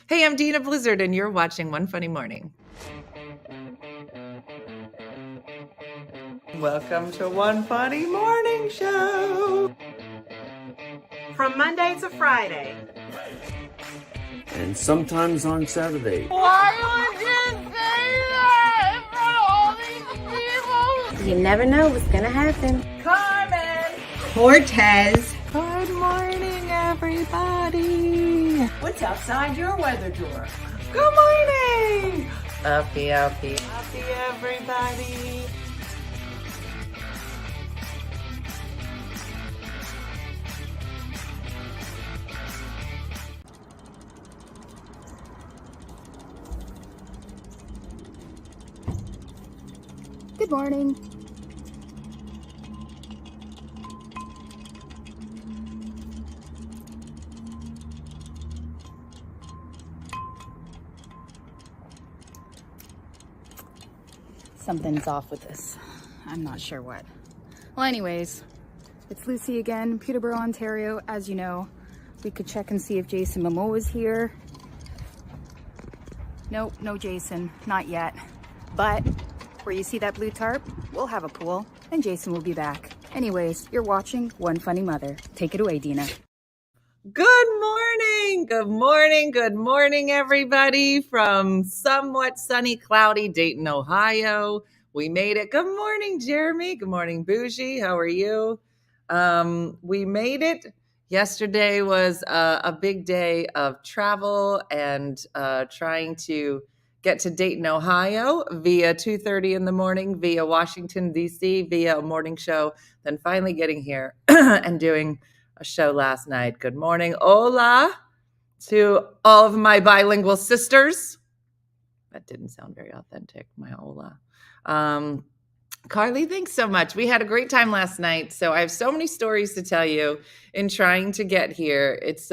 Hey, I'm Dina Blizzard, and you're watching One Funny Morning. Welcome to One Funny Morning Show. From Monday to Friday. And sometimes on Saturday. Why would you say that in front of all these people? You never know what's gonna happen. Carmen. Cortez. Good morning, everybody. What's outside your weather door? Good morning. Uppy, everybody. Good morning. Something's off with this. I'm not sure what. Well, anyways, it's Lucy again, Peterborough, Ontario. As you know, we could check and see if Jason Momoa is here. Nope, no Jason, not yet. But where you see that blue tarp, we'll have a pool and Jason will be back. Anyways, you're watching One Funny Mother. Take it away, Dina. Good morning, everybody from somewhat sunny, cloudy Dayton, Ohio. We made it. Good morning, Jeremy. Good morning, Bougie. How are you? We made it. Yesterday was a big day of travel and trying to get to Dayton, Ohio via 2:30 in the morning, via Washington, D.C., via a morning show, then finally getting here and doing a show last night. Good morning, hola, to all of my bilingual sisters. That didn't sound very authentic, my hola. Carly, thanks so much. We had a great time last night. So I have so many stories to tell you in trying to get here. Is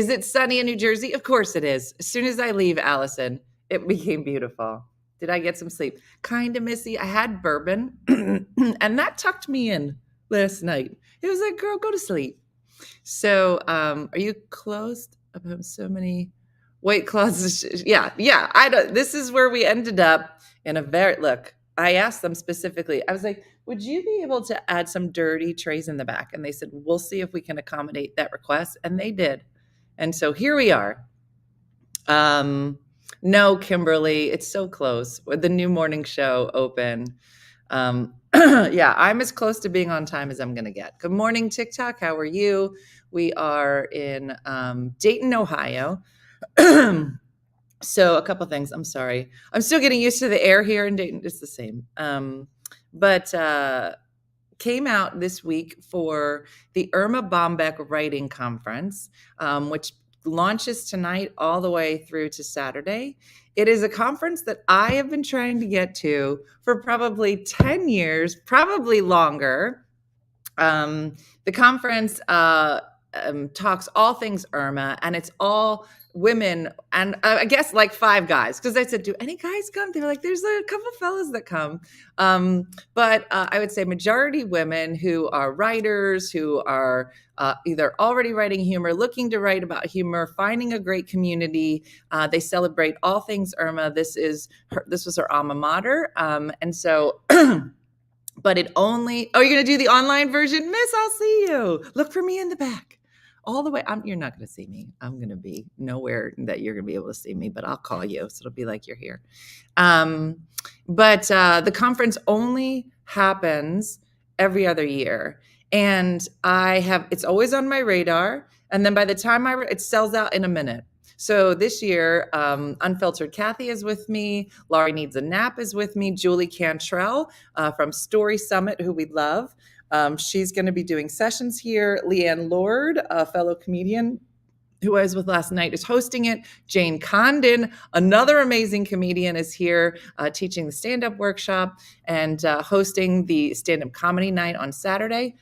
it sunny in New Jersey? Of course it is. As soon as I leave Allison, it became beautiful. Did I get some sleep? Kind of missy. I had bourbon and that tucked me in last night. It was like, girl, go to sleep. So are you closed? I have so many weight closets. Yeah. This is where we ended up in a look. I asked them specifically, I was like, would you be able to add some dirty trays in the back? And they said, we'll see if we can accommodate that request. And they did. And so here we are. No, Kimberly, it's so close. With the new morning show open. Yeah, I'm as close to being on time as I'm going to get. Good morning, TikTok. How are you? We are in Dayton, Ohio. So a couple things. I'm sorry. I'm still getting used to the air here in Dayton. It's the same. But came out this week for the Irma Bombeck Writing Conference, which launches tonight all the way through to Saturday. It is a conference that I have been trying to get to for probably 10 years, probably longer. The conference talks all things Irma, and it's all women and I guess like 5 guys, because I said, do any guys come? They were like, there's a couple fellas that come. But I would say majority women who are writers, who are either already writing humor, looking to write about humor, finding a great community. They celebrate all things Irma. This was her alma mater. And so but it only, you're going to do the online version? Miss, I'll see you. Look for me in the back. All the way. You're not going to see me. I'm going to be nowhere that you're going to be able to see me, but I'll call you. So it'll be like you're here. But the conference only happens every other year. And it's always on my radar. And then by the time it sells out in a minute. So this year, Unfiltered Kathy is with me. Laurie Needs a Nap is with me. Julie Cantrell from Story Summit, who we love. She's going to be doing sessions here. Leanne Lord, a fellow comedian who I was with last night, is hosting it. Jane Condon, another amazing comedian, is here teaching the stand-up workshop and hosting the stand-up comedy night on Saturday.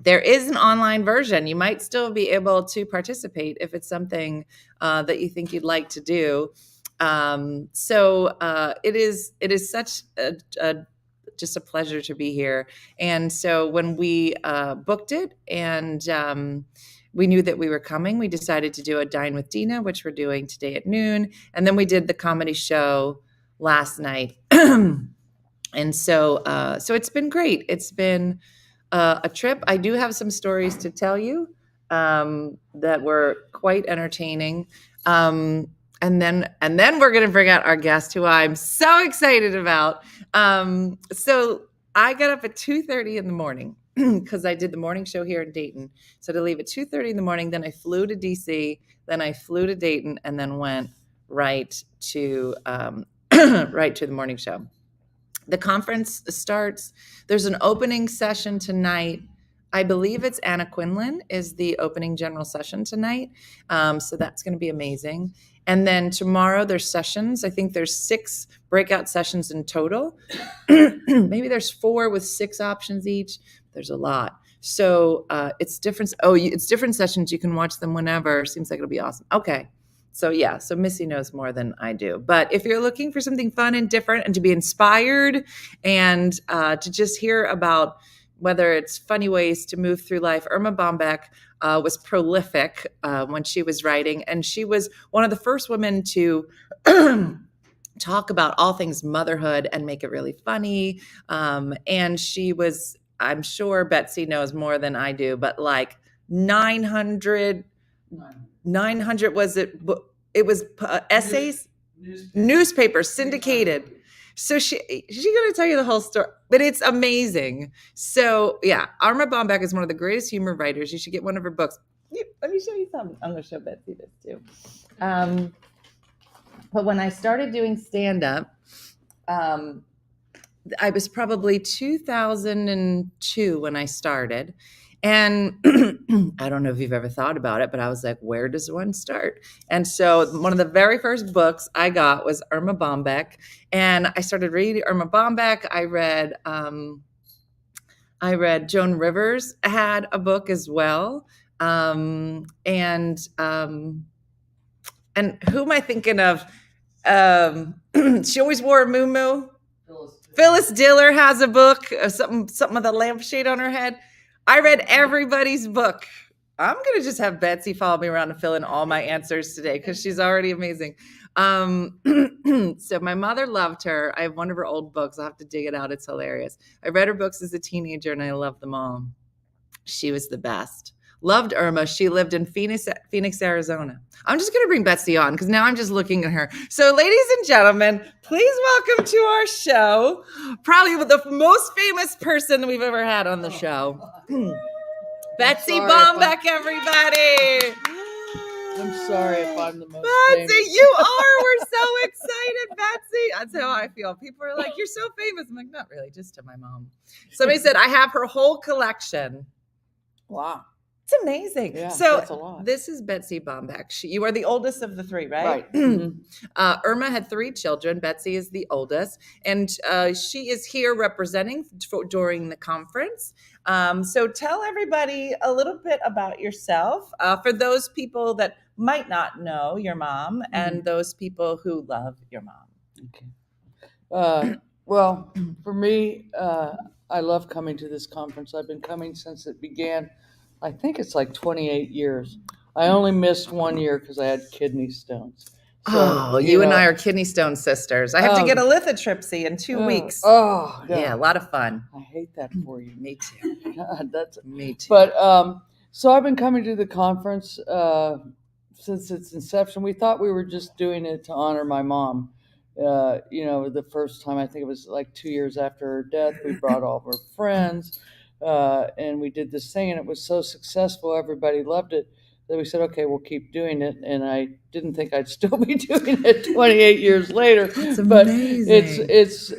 There is an online version. You might still be able to participate if it's something that you think you'd like to do. So it is such just a pleasure to be here. And so when we booked it and we knew that we were coming, we decided to do a Dine with Dina, which we're doing today at noon. And then we did the comedy show last night. And so it's been great. It's been a trip. I do have some stories to tell you that were quite entertaining. And then we're going to bring out our guest, who I'm so excited about. So I got up at 2:30 in the morning because I did the morning show here in Dayton. So to leave at 2:30 in the morning, then I flew to DC, then I flew to Dayton, and then went right to the morning show. The conference starts. There's an opening session tonight. I believe it's Anna Quinlan is the opening general session tonight. So that's going to be amazing. And then tomorrow there's sessions. I think there's 6 breakout sessions in total. Maybe there's 4 with 6 options each. There's a lot. So it's different. It's different sessions. You can watch them whenever. Seems like it'll be awesome. Okay. So yeah, so Missy knows more than I do. But if you're looking for something fun and different and to be inspired and to just hear about whether it's funny ways to move through life, Irma Bombeck was prolific when she was writing. And she was one of the first women to talk about all things motherhood and make it really funny. And she was, I'm sure Betsy knows more than I do, but like 900 was it was essays, newspapers, syndicated. So she's going to tell you the whole story, but it's amazing. So yeah, Irma Bombeck is one of the greatest humor writers. You should get one of her books. Let me show you something. I'm going to show Betsy this too. But when I started doing stand-up, I was probably 2002 when I started. And I don't know if you've ever thought about it, but I was like, where does one start? And so one of the very first books I got was Irma Bombeck. And I started reading Irma Bombeck. I read Joan Rivers had a book as well. And who am I thinking of? She always wore a muumuu. Phyllis Diller has a book, something with a lampshade on her head. I read everybody's book. I'm going to just have Betsy follow me around and fill in all my answers today because she's already amazing. So my mother loved her. I have one of her old books. I'll have to dig it out. It's hilarious. I read her books as a teenager and I loved them all. She was the best. Loved Irma. She lived in Phoenix, Arizona. I'm just going to bring Betsy on because now I'm just looking at her. So ladies and gentlemen, please welcome to our show, probably the most famous person we've ever had on the show. Betsy Bombeck, everybody. I'm sorry if I'm the most Betsy, famous. you are. We're so excited, Betsy. That's how I feel. People are like, you're so famous. I'm like, not really, just to my mom. Somebody said, I have her whole collection. Wow. It's amazing. Yeah, so that's a lot. This is Betsy Bombeck. You are the oldest of the 3, right? Right. Irma had 3 children. Betsy is the oldest. And she is here representing during the conference. So tell everybody a little bit about yourself for those people that might not know your mom and those people who love your mom. Okay. Well, for me, I love coming to this conference. I've been coming since it began. I think it's like 28 years. I only missed 1 year because I had kidney stones. So, you and I are kidney stone sisters. I have to get a lithotripsy in 2 weeks. Oh, yeah, a lot of fun. I hate that for you. Me too. God, Me too. But so I've been coming to the conference since its inception. We thought we were just doing it to honor my mom. The first time, I think it was like 2 years after her death, we brought all of her friends. And we did this thing, and it was so successful. Everybody loved it that we said, okay, we'll keep doing it. And I didn't think I'd still be doing it 28 years later. That's but amazing. it's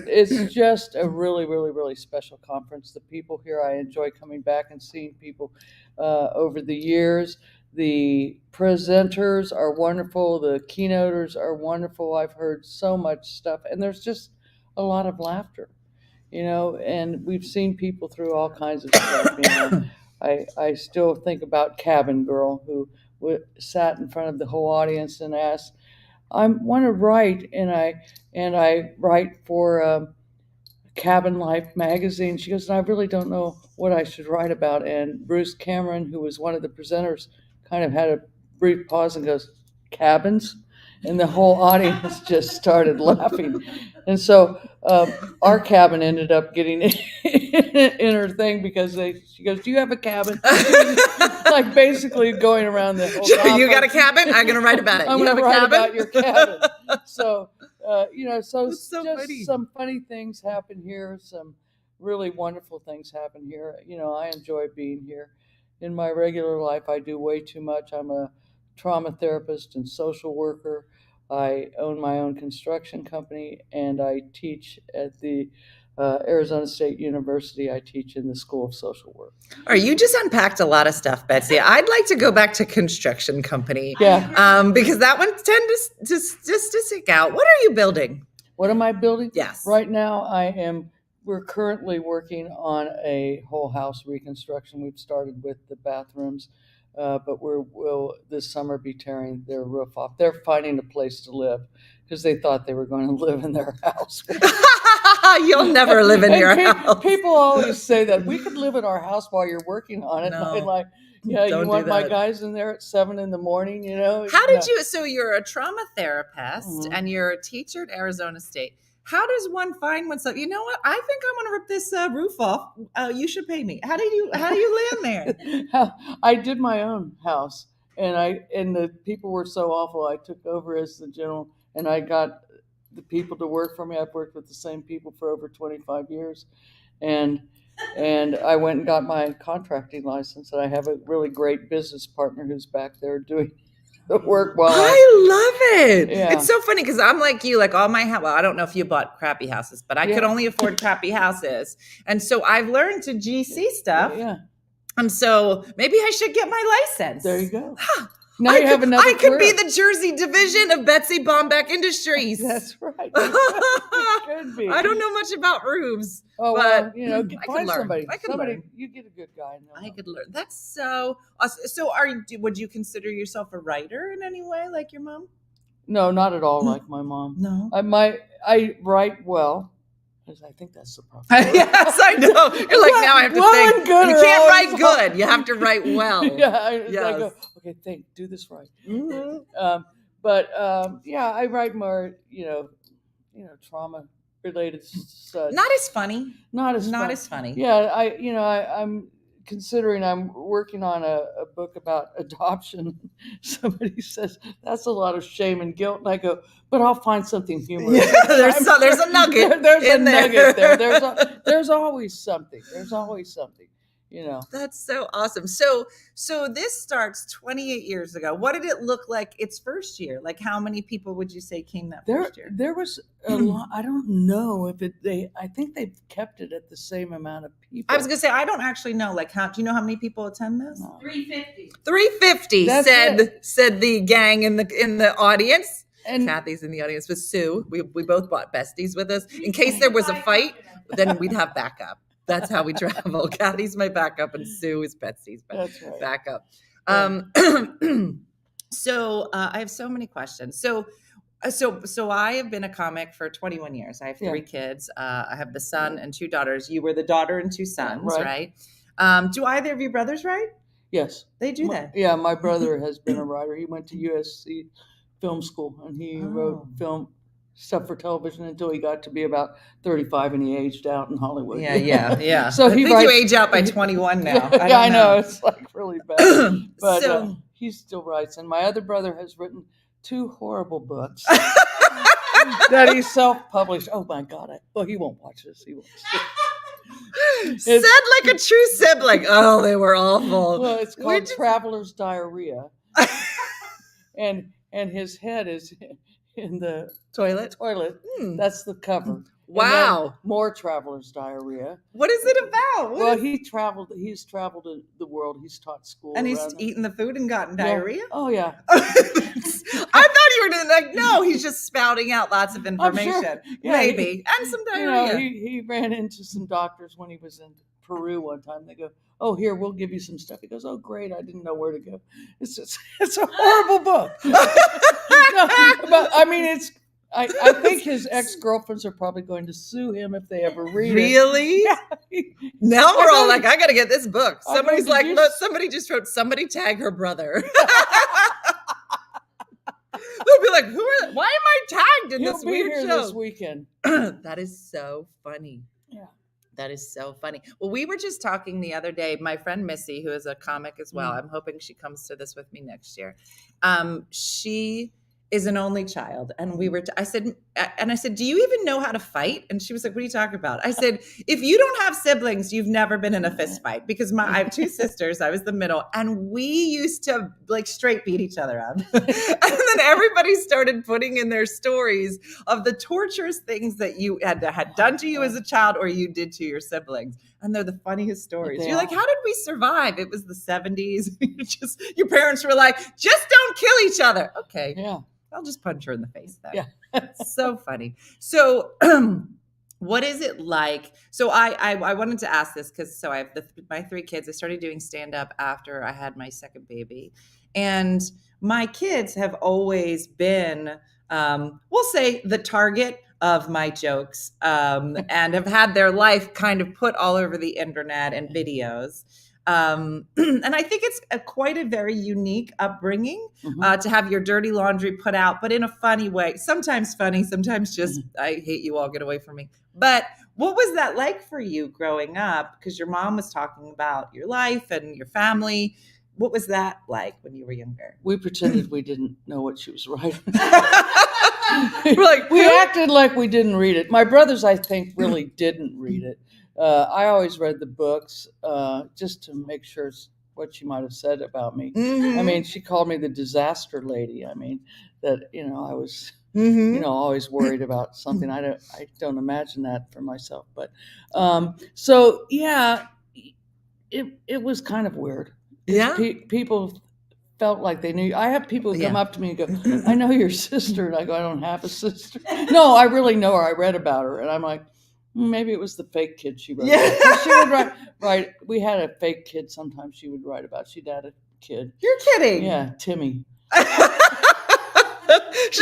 just a really, really, really special conference. The people here, I enjoy coming back and seeing people over the years. The presenters are wonderful. The keynoters are wonderful. I've heard so much stuff, and there's just a lot of laughter. And we've seen people through all kinds of stuff. I still think about Cabin Girl, who sat in front of the whole audience and asked, "I want to write," and I write for Cabin Life magazine. She goes, "I really don't know what I should write about." And Bruce Cameron, who was one of the presenters, kind of had a brief pause and goes, cabins? And the whole audience just started laughing. And so our cabin ended up getting in her thing because she goes, do you have a cabin? Like basically going around the whole You got a cabin? I'm going to write about it. I'm You have going to a write cabin? about your cabin. So, so That's so just funny. some funny things happen here. Some really wonderful things happen here. I enjoy being here. In my regular life, I do way too much. I'm a trauma therapist and social worker. I own my own construction company, and I teach at the Arizona State University. I teach in the School of Social Work. All right, you just unpacked a lot of stuff, Betsy. I'd like to go back to construction company. Yeah. Because that one tends to stick out. What are you building? What am I building? Yes. Right now, we're currently working on a whole house reconstruction. We've started with the bathrooms, but we'll this summer be tearing their roof off. They're finding a place to live because they thought they were going to live in their house. You'll never live in your house. People always say that we could live in our house while you're working on it. No. And like, yeah, Don't you do want my that. guys in there at 7 a.m. How did you? So you're a trauma therapist Mhm. and you're a teacher at Arizona State. How does one find oneself? You know what? I think I want to rip this roof off. You should pay me. How do you land there? I did my own house, and the people were so awful. I took over as the general, and I got the people to work for me. I've worked with the same people for over 25 years, and I went and got my contracting license. And I have a really great business partner who's back there doing the work while I love it. Yeah. It's so funny because I'm like you, like all my house. Well, I don't know if you bought crappy houses, but I could only afford crappy houses, and so I've learned to GC stuff. Yeah, And so maybe I should get my license. there you go. Now you have another I could be career. the Jersey division of Betsy Bombeck Industries. That's right. You could be. I don't know much about roofs. Oh, but well, I could find learn. somebody. I could learn. You get a good guy. I could learn. That's so awesome. So would you consider yourself a writer in any way, like your mom? No, not at all like my mom. No. I write well. I think that's the problem. Yes, I know. You're like, now I have to Well think. and good You are can't write always good. You have to write well. Yeah, I Yes. go, okay, do this right. Mhm. Yeah, I write more, trauma related stuff. Not as funny. Not as Not fun. as funny. Yeah, I'm considering I'm working on a book about adoption. Somebody says that's a lot of shame and guilt, and I go, but I'll find something humorous. Yeah, there's a nugget. There's a in there. nugget there. There's always something. There's always something. That's so awesome. So this starts 28 years ago. What did it look like its first year? Like how many people would you say came that first year? There was a lot. I don't know if I think they've kept it at the same amount of people. I was gonna say I don't actually know. Like do you know how many people attend this? No. 350. 350 That's said the gang in the audience. And Kathy's in the audience with Sue. We both bought besties with us in case there was a fight. Then we'd have backup. That's how we travel. Kathy's my backup, and Sue is Betsy's That's right. backup. Yeah. So I have so many questions. So I have been a comic for 21 years. I have 3 kids. I have the son and 2 daughters. You were the daughter and 2 sons, right? Do either of your brothers write? Yes, They do that. Yeah, my brother has been a writer. He went to USC film school, and he wrote film stuff for television until he got to be about 35, and he aged out in Hollywood. Yeah. So I he think writes, you age out by 21 now. Yeah, I know. It's like really bad. But So- he still writes. And my other brother has written 2 horrible books that he self-published. Oh my God. He won't watch this. He won't. Said like a true sibling. Oh, they were awful. Well, it's We called just- Traveler's Diarrhea. and his head is in the Toilet. toilet. Hmm. That's the cover. Wow. And then more Traveler's Diarrhea. What is it about? Well, he's traveled the world. He's taught school. And he's around there. eaten the food and gotten Yeah. diarrhea? Oh, yeah. I thought you were doing like, no, he's just spouting out lots of information. Yeah, Maybe. And some diarrhea. He ran into some doctors when he was in Peru one time. They go, oh, here, we'll give you some stuff. He goes, oh, great. I didn't know where to go. It's a horrible book. No, but I mean, I think his ex-girlfriends are probably going to sue him if they ever read it. Really? Yeah. Now we're all like, I got to get this book. I Somebody's know, like, did you look, somebody just wrote, somebody tag her brother. They'll be like, why am I tagged in He'll this be weird here show? this weekend. That is so funny. Yeah. That is so funny. Well, we were just talking the other day. My friend Missy, who is a comic as well, I'm hoping she comes to this with me next year. She is an only child, and I said, do you even know how to fight? And she was like, what are you talking about? I said, if you don't have siblings, you've never been in a fist fight, because I have two sisters. I was the middle, and we used to like straight beat each other up. And then everybody started putting in their stories of the torturous things that you had done to you as a child or you did to your siblings. And they're the funniest stories. You're like, how did we survive? It was the 70s. Your parents were like, just don't kill each other. Okay. Yeah. I'll just punch her in the face then. Yeah. So funny. So what is it like? So I wanted to ask this because I have my three kids. I started doing stand-up after I had my second baby. And my kids have always been, we'll say, the target of my jokes, and have had their life kind of put all over the internet and videos. And I think it's quite a very unique upbringing, to have your dirty laundry put out, but in a funny way. Sometimes funny, sometimes just, I hate you all, get away from me. But what was that like for you growing up? Because your mom was talking about your life and your family. What was that like when you were younger? We pretended we didn't know what she was writing. We're like, we acted like we didn't read it. My brothers, I think, really didn't read it. I always read the books just to make sure what she might have said about me. I mean, she called me the disaster lady. I mean, that, I was, always worried about something. I don't imagine that for myself. But so, yeah, it was kind of weird. Yeah. People felt like they knew. I have people who come up to me and go, I know your sister. And I go, I don't have a sister. No, I really know her. I read about her. And I'm like, maybe it was the fake kid she wrote about. She would write. We had a fake kid sometimes she would write about. She'd had a kid. You're kidding. Yeah, Timmy. She's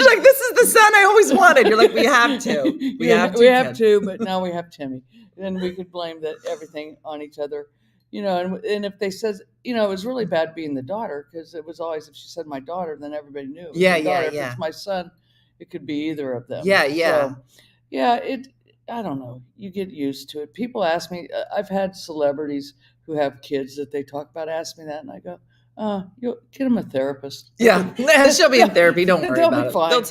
like, this is the son I always wanted. You're like, we have to. We have to, but now we have Timmy. And we could blame everything on each other. And if they said, it was really bad being the daughter, because it was always, if she said my daughter, then everybody knew. It was my daughter. If it's my son, it could be either of them. Yeah, yeah. So, I don't know. You get used to it. People ask me, I've had celebrities who have kids that they talk about ask me that, and I go, you'll get them a therapist. Yeah, she'll be in therapy. Don't worry about it. Fine. They'll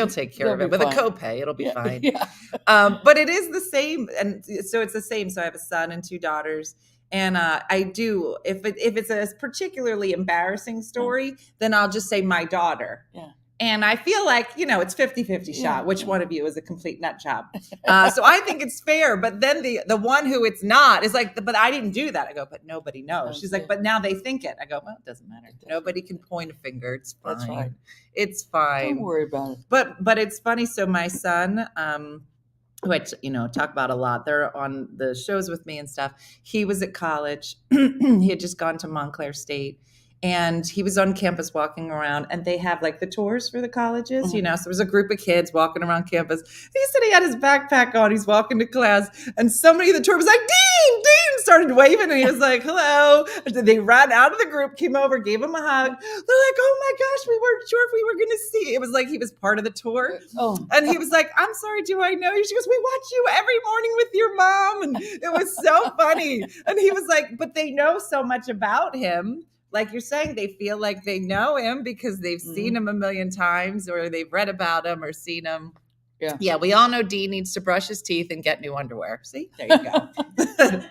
take care of it with a copay. It'll be fine. Yeah. But it is the same, and so it's the same. So I have a son and two daughters, and I do. If it's a particularly embarrassing story, then I'll just say my daughter. Yeah. And I feel like, it's 50-50 shot. Which one of you is a complete nut job? So I think it's fair. But then the one who it's not is like, but I didn't do that. I go, but nobody knows. She's like, but now they think it. I go, well, it doesn't matter. Nobody can point a finger. It's fine. That's right. It's fine. Don't worry about it. But it's funny. So my son, who I talk about a lot, they're on the shows with me and stuff. He was at college. He had just gone to Montclair State. And he was on campus walking around, and they have like the tours for the colleges, So there was a group of kids walking around campus. He said he had his backpack on. He's walking to class, and somebody in the tour was like, Dean, started waving, and he was like, hello. And they ran out of the group, came over, gave him a hug. They're like, oh my gosh, we weren't sure if we were going to see. It was like he was part of the tour. Oh. And he was like, I'm sorry, do I know you? She goes, we watch you every morning with your mom. And it was so funny. And he was like, but they know so much about him. Like you're saying, they feel like they know him because they've seen him a million times, or they've read about him or seen him. Yeah. Yeah. We all know Dean needs to brush his teeth and get new underwear. See, there you go.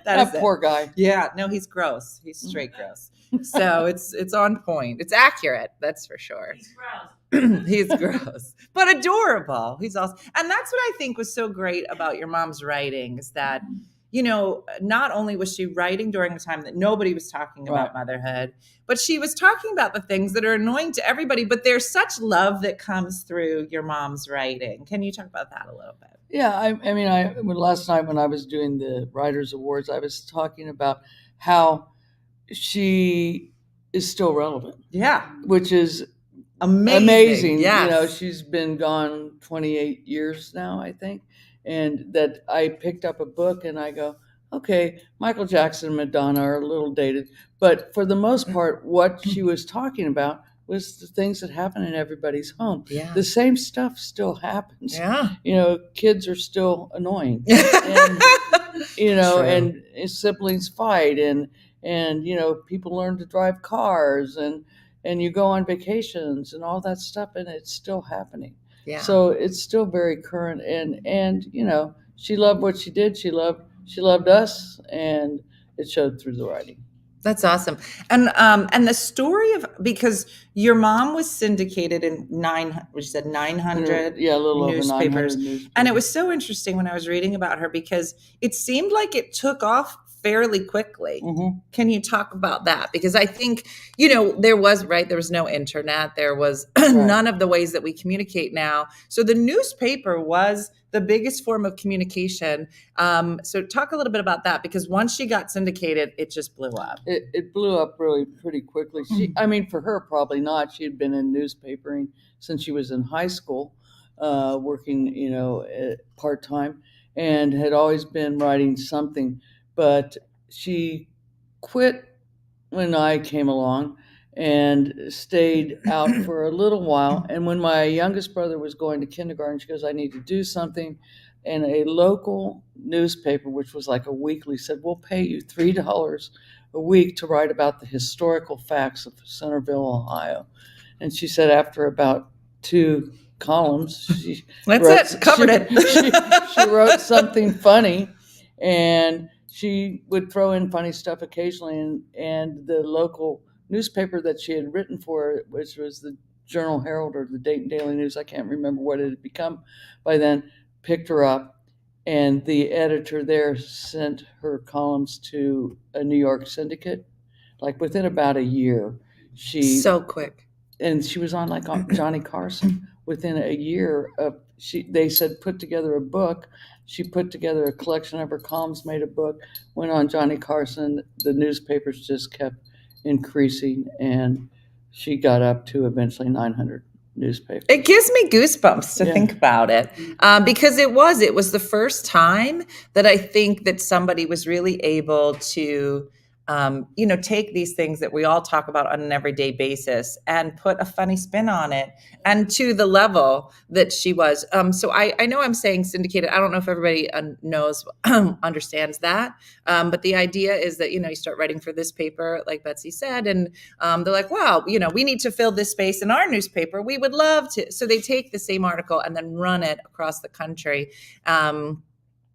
That poor guy. Yeah. No, he's gross. He's straight gross. So it's on point. It's accurate. That's for sure. He's gross. He's gross, but adorable. He's awesome. And that's what I think was so great about your mom's writing is that, not only was she writing during a time that nobody was talking about motherhood, but she was talking about the things that are annoying to everybody. But there's such love that comes through your mom's writing. Can you talk about that a little bit? Yeah. I mean, last night when I was doing the Writers Awards, I was talking about how she is still relevant. Yeah. Which is Amazing. You know, Yes. she's been gone 28 years now, I think. And that I picked up a book and I go, okay, Michael Jackson and Madonna are a little dated. But for the most part, what she was talking about was the things that happen in everybody's home. Yeah. The same stuff still happens. Yeah. You know, kids are still annoying. And, you know, True. and siblings fight and you know, people learn to drive cars and you go on vacations and all that stuff, and it's still happening. Yeah. So it's still very current, and you know, she loved what she did. She loved us, and it showed through the writing. That's awesome. And the story of, because your mom was syndicated in 900 Yeah, a little over 900 newspapers. newspapers. And it was so interesting when I was reading about her because it seemed like it took off fairly quickly. Mhm. Can you talk about that? Because I think, you know, there was no internet. There was Right. none of the ways that we communicate now. So the newspaper was the biggest form of communication. So talk a little bit about that, because once she got syndicated, it just blew up. It blew up really pretty quickly. I mean, for her, probably not. She had been in newspapering since she was in high school, working, you know, part-time, and had always been writing something. But she quit when I came along and stayed out for a little while. And when my youngest brother was going to kindergarten, she goes, I need to do something. And a local newspaper, which was like a weekly, said, we'll pay you $3 a week to write about the historical facts of Centerville, Ohio. And she said after about 2 columns, she Covered it. She wrote something funny, and she would throw in funny stuff occasionally. And the local newspaper that she had written for, which was the Journal Herald or the Dayton Daily News, I can't remember what it had become by then, picked her up. And the editor there sent her columns to a New York syndicate. Like within about a year, So quick. and she was on like on Johnny Carson within a year of they said put together a book. She put together a collection of her columns, made a book, went on Johnny Carson. The newspapers just kept increasing, and she got up to eventually 900 newspapers. It gives me goosebumps to Yeah. think about it, because it was the first time that I think that somebody was really able to, you know, take these things that we all talk about on an everyday basis and put a funny spin on it, and to the level that she was. So I know I'm saying syndicated. I don't know if everybody knows, understands that. But the idea is that, you know, you start writing for this paper, like Betsy said, and they're like, wow, you know, we need to fill this space in our newspaper. We would love to. So they take the same article and then run it across the country.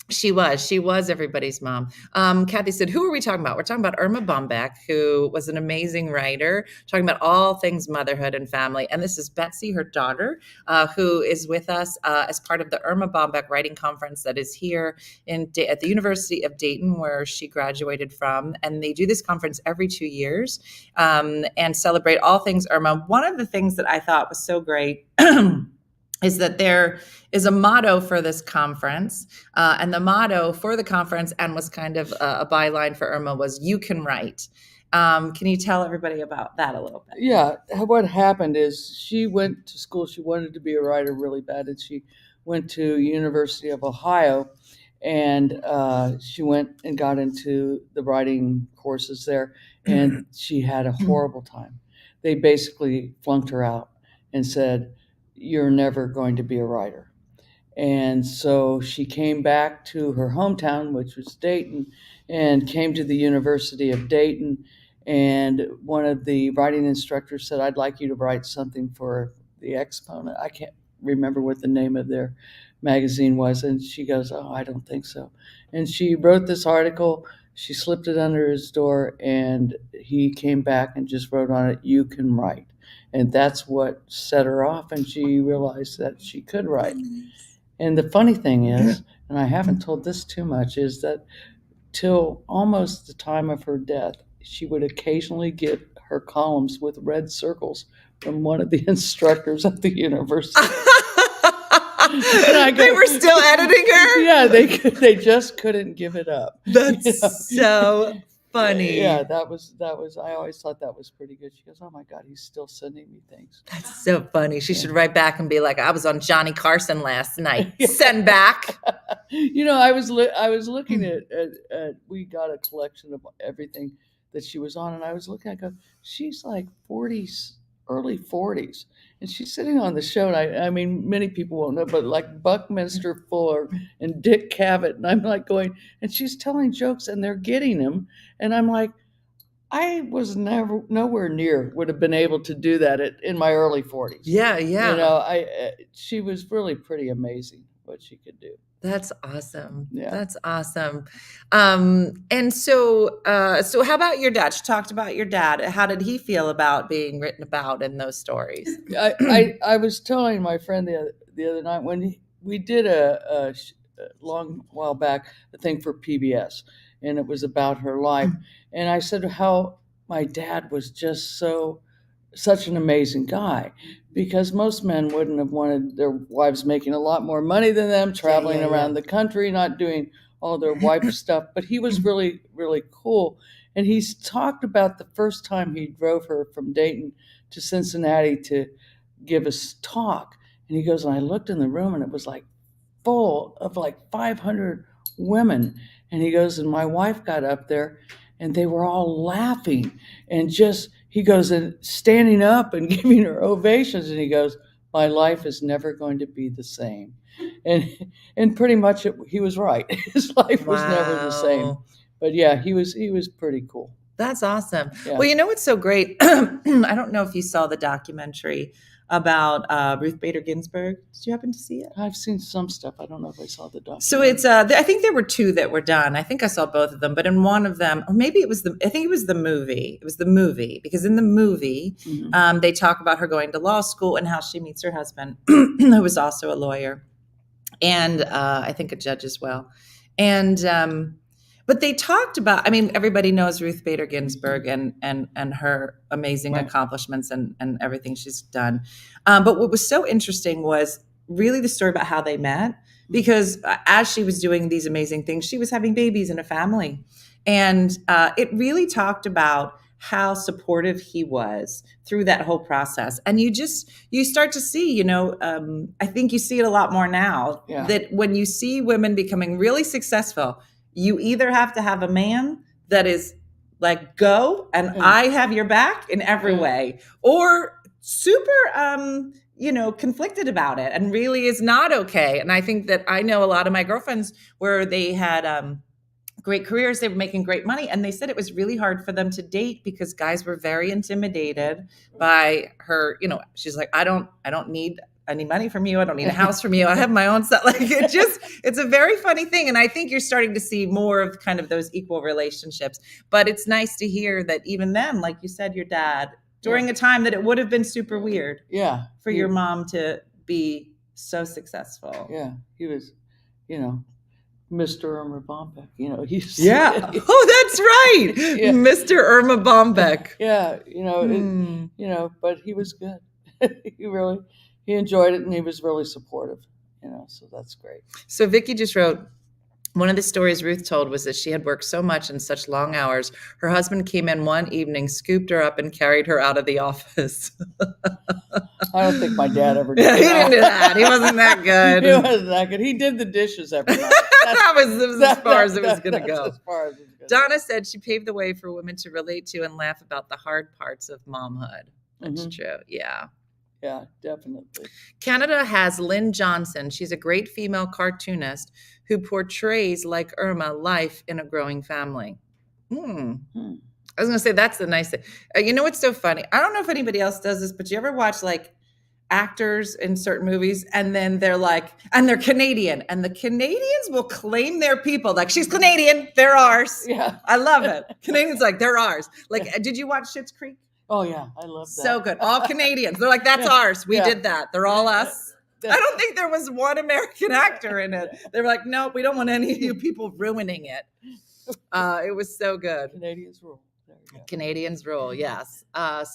She was everybody's mom. Kathy said, who are we talking about? We're talking about Irma Bombeck, who was an amazing writer, talking about all things motherhood and family. And this is Betsy, her daughter, who is with us as part of the Irma Bombeck Writing Conference that is here at the University of Dayton, where she graduated from. And they do this conference every 2 years and celebrate all things Irma. One of the things that I thought was so great is that there is a motto for this conference, and the motto for the conference, and was kind of a byline for Irma, was "You can write." Can you tell everybody about that a little bit? Yeah, what happened is she went to school. She wanted to be a writer really bad, and she went to University of Ohio, and she went and got into the writing courses there, and she had a horrible time. They basically flunked her out and said, you're never going to be a writer. And so she came back to her hometown, which was Dayton, and came to the University of Dayton. And one of the writing instructors said, I'd like you to write something for the Exponent. I can't remember what the name of their magazine was. And she goes, oh, I don't think so. And she wrote this article. She slipped it under his door, and he came back and just wrote on it, you can write. And that's what set her off, and she realized that she could write. And the funny thing is, and I haven't told this too much, is that till almost the time of her death, she would occasionally get her columns with red circles from one of the instructors at the university. They were still editing her? Yeah, they just couldn't give it up. That's so funny. Yeah, that was. I always thought that was pretty good. She goes, "Oh my God, he's still sending me things." That's so funny. She should write back and be like, I was on Johnny Carson last night. Yeah. Send back. I was looking at we got a collection of everything that she was on, and I was looking. I go, she's like 40s, early 40s, and she's sitting on the show. And I mean, many people won't know, but like Buckminster Fuller and Dick Cavett, and I'm like going, and she's telling jokes, and they're getting them, and I'm like, I was nowhere near would have been able to do that in my early 40s. Yeah. She was really pretty amazing what she could do. That's awesome. Yeah. That's awesome. And so how about your dad? She talked about your dad. How did he feel about being written about in those stories? I was telling my friend the other night when we did a long while back a thing for PBS, and it was about her life, and I said how my dad was just such an amazing guy, because most men wouldn't have wanted their wives making a lot more money than them, traveling around the country, not doing all their wife stuff. But he was really, really cool. And he's talked about the first time he drove her from Dayton to Cincinnati to give us talk. And he goes, and I looked in the room, and it was like full of like 500 women. And he goes, and my wife got up there, and they were all laughing, and he goes, and standing up and giving her ovations. And he goes, my life is never going to be the same. And pretty much he was right. His life was never the same. But yeah, he was pretty cool. That's awesome. Yeah. Well, you know what's so great? I don't know if you saw the documentary about Ruth Bader Ginsburg. Did you happen to see it? I've seen some stuff. I don't know if I saw the documentary. So it's I think there were two that were done. I think I saw both of them, but in one of them, or maybe I think it was the movie. It was the movie, because in the movie, they talk about her going to law school and how she meets her husband, who was also a lawyer, and I think a judge as well. And but they talked about, I mean, everybody knows Ruth Bader Ginsburg and her amazing accomplishments and everything she's done. But what was so interesting was really the story about how they met, because as she was doing these amazing things, she was having babies and a family. And it really talked about how supportive he was through that whole process. And you start to see, I think you see it a lot more now, that when you see women becoming really successful, you either have to have a man that is like, go, and I have your back in every way, or super, conflicted about it and really is not okay. And I think that I know a lot of my girlfriends where they had great careers, they were making great money, and they said it was really hard for them to date because guys were very intimidated by her. She's like, I don't need any money from you. I don't need a house from you. I have my own stuff. Like it's a very funny thing. And I think you're starting to see more of kind of those equal relationships, but it's nice to hear that even then, like you said, your dad, during a time that it would have been super weird for your mom to be so successful. Yeah. He was, Mr. Irma Bombeck, he's Oh, that's right. Mr. Irma Bombeck. But he was good. He enjoyed it, and he was really supportive, so that's great. So Vicki just wrote, one of the stories Ruth told was that she had worked so much and such long hours. Her husband came in one evening, scooped her up, and carried her out of the office. I don't think my dad ever did that. He didn't do that. He wasn't that good. He wasn't that good. He did the dishes every night. That was as far as it was going to go. As far as it was gonna Donna said she paved the way for women to relate to and laugh about the hard parts of momhood. That's true. Yeah. Yeah, definitely. Canada has Lynn Johnson. She's a great female cartoonist who portrays, like Irma, life in a growing family. I was going to say, that's the nice thing. What's so funny? I don't know if anybody else does this, but you ever watch like actors in certain movies and then they're like, and they're Canadian, and the Canadians will claim their people. Like, she's Canadian, they're ours. Yeah. I love it. Canadians like, they're ours. Like, did you watch Schitt's Creek? Oh, yeah. I love that. So good. All Canadians. They're like, that's ours. We did that. They're all us. I don't think there was one American actor in it. They were like, no, we don't want any of you people ruining it. It was so good. Canadians rule. There you go. Canadians rule, yes.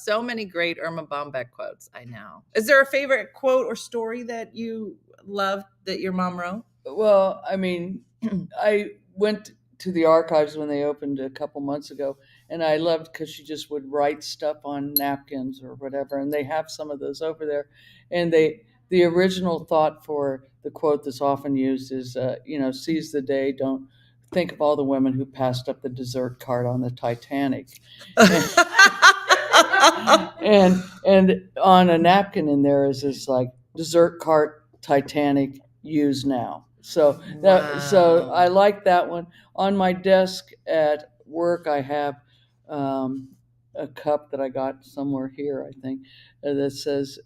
So many great Irma Bombeck quotes, I know. Is there a favorite quote or story that you loved that your mom wrote? Well, I mean, I went to the archives when they opened a couple months ago, and I loved because she just would write stuff on napkins or whatever, and they have some of those over there. And the original thought for the quote that's often used is, seize the day, don't think of all the women who passed up the dessert cart on the Titanic. And on a napkin in there is this like dessert cart Titanic used now. So so I like that one. On my desk at work, I have a cup that I got somewhere here, I think, that says,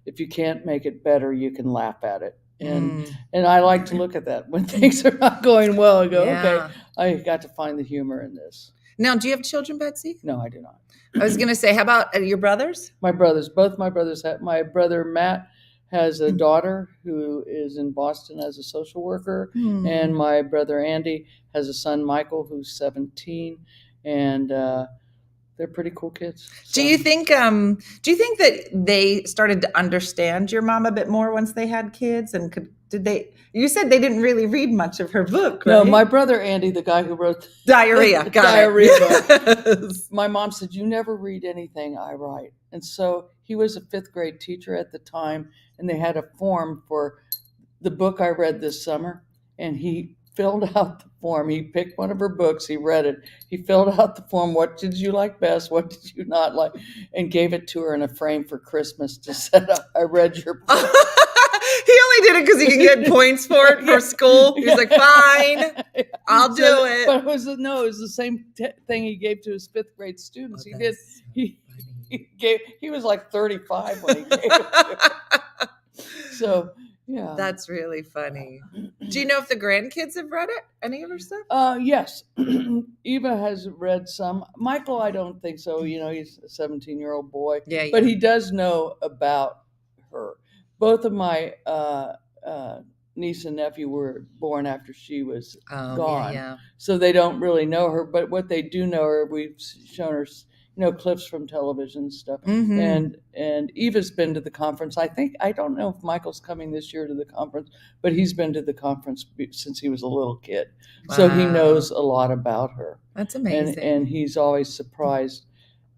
"If you can't make it better, you can laugh at it." And I like to look at that when things are not going well. I go, okay, I got to find the humor in this. Now, do you have children, Betsy? No, I do not. I was going to say, how about your brothers? Both my brothers my brother Matt has a daughter who is in Boston as a social worker, and my brother Andy has a son, Michael, who's 17, and they're pretty cool kids. So. Do you think that they started to understand your mom a bit more once they had kids? And you said they didn't really read much of her book, right? No, my brother Andy, the guy who wrote Diarrhea, book. My mom said, "You never read anything I write." And so he was a 5th grade teacher at the time, and they had a form for the book I read this summer, and he filled out the form. He picked one of her books, he read it, he filled out the form, what did you like best, what did you not like, and gave it to her in a frame for Christmas to set up. I read your book. He only did it because he could get points for it for school. He's like, fine, I'll do it. But it was the same thing he gave to his 5th grade students. He was like 35 when he gave it to her. So, yeah. That's really funny. Do you know if the grandkids have read it? Any of her stuff? Yes. Eva has read some. Michael, I don't think so. He's a 17-year-old boy. Yeah. But he does know about her. Both of my niece and nephew were born after she was gone. Yeah. So they don't really know her. But what they do know her, we've shown her clips from television and stuff. And Eva's been to the conference. I don't know if Michael's coming this year to the conference, but he's been to the conference since he was a little kid. Wow. So he knows a lot about her. That's amazing. And he's always surprised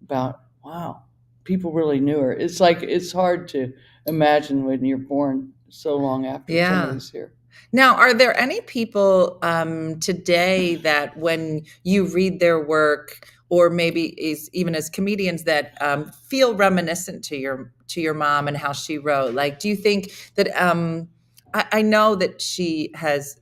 about, wow, people really knew her. It's like, it's hard to imagine when you're born so long after somebody's here. Now, are there any people today that when you read their work, or maybe even as comedians, that feel reminiscent to your mom and how she wrote? Like, do you think that I know that she has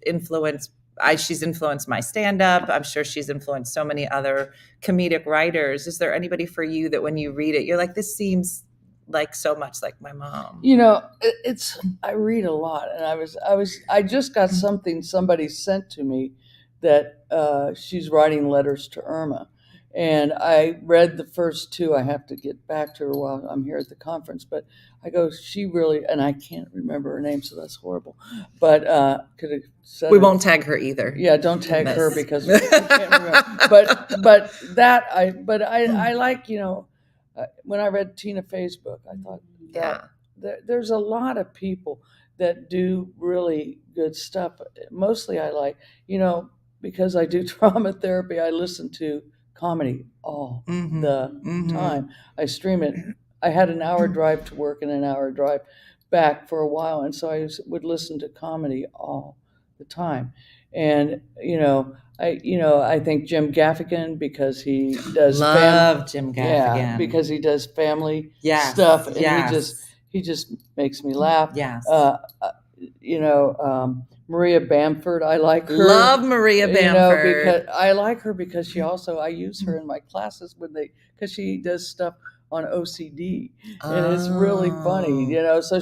she's influenced my stand-up. I'm sure she's influenced so many other comedic writers. Is there anybody for you that when you read it, you're like, this seems like so much like my mom? I read a lot, and I just got somebody sent to me that she's writing letters to Irma. And I read the first 2. I have to get back to her while I'm here at the conference. But I go, she really, and I can't remember her name, so that's horrible. But could have said we won't tag her either. Yeah, don't tag her because I can't remember. But I like, when I read Tina Fey's book, I thought, there's a lot of people that do really good stuff. Mostly I like, because I do trauma therapy, I listen to comedy all the time. I stream it. I had an hour drive to work and an hour drive back for a while, and so I would listen to comedy all the time. And I think Jim Gaffigan, because he does Jim Gaffigan, because he does family stuff, and he just makes me laugh. Yes. Maria Bamford, I like her. Love Maria Bamford. Because I like her because I use her in my classes because she does stuff on OCD, and it's really funny, So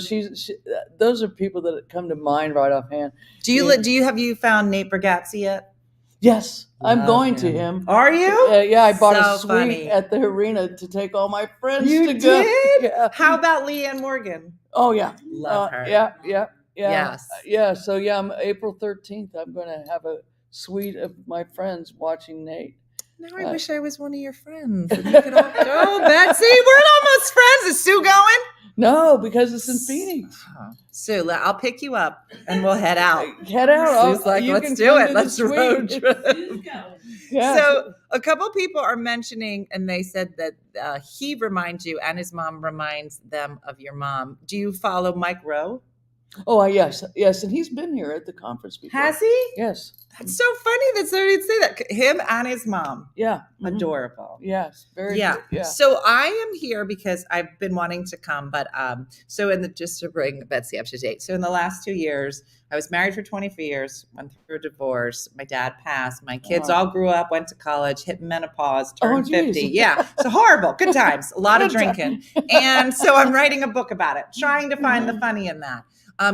those are people that come to mind right offhand. Have you found Nate Bargatze yet? Yes, I'm going to him. Are you? Yeah, I bought a suite at the arena to take all my friends to go. You did? Yeah. How about Leanne Morgan? Oh yeah, love her. Yeah. Yes. Yeah. So April 13th, I'm going to have a suite of my friends watching Nate. Now I wish I was one of your friends. And we could all go, Betsy. We're almost friends. Is Sue going? No, because it's in Phoenix. Sue, I'll pick you up and we'll head out. Head out. Sue's like, You let's can do come it. to the Let's road suite. trip. Yeah. So a couple people are mentioning, and they said that he reminds you and his mom reminds them of your mom. Do you follow Mike Rowe? Oh, yes, and he's been here at the conference before. Has he? Yes. That's so funny that somebody'd say that. Him and his mom. Yeah. Mhm. Adorable. Yes. Very. Yeah. Good. Yeah. So I am here because I've been wanting to come, but just to bring Betsy up to date. So in the last 2 years, I was married for 24 years, went through a divorce. My dad passed. My kids all grew up, went to college, hit menopause, turned 50. Yeah. So horrible. Good times. A lot of drinking. And so I'm writing a book about it, trying to find the funny in that.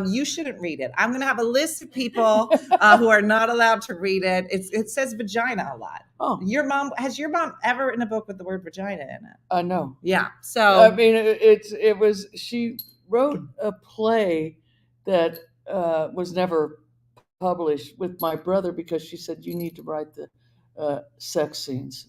You shouldn't read it. I'm going to have a list of people who are not allowed to read it. It says vagina a lot. Oh, Has your mom ever written a book with the word vagina in it? No. Yeah. So I mean, it was. She wrote a play that was never published with my brother because she said you need to write the sex scenes.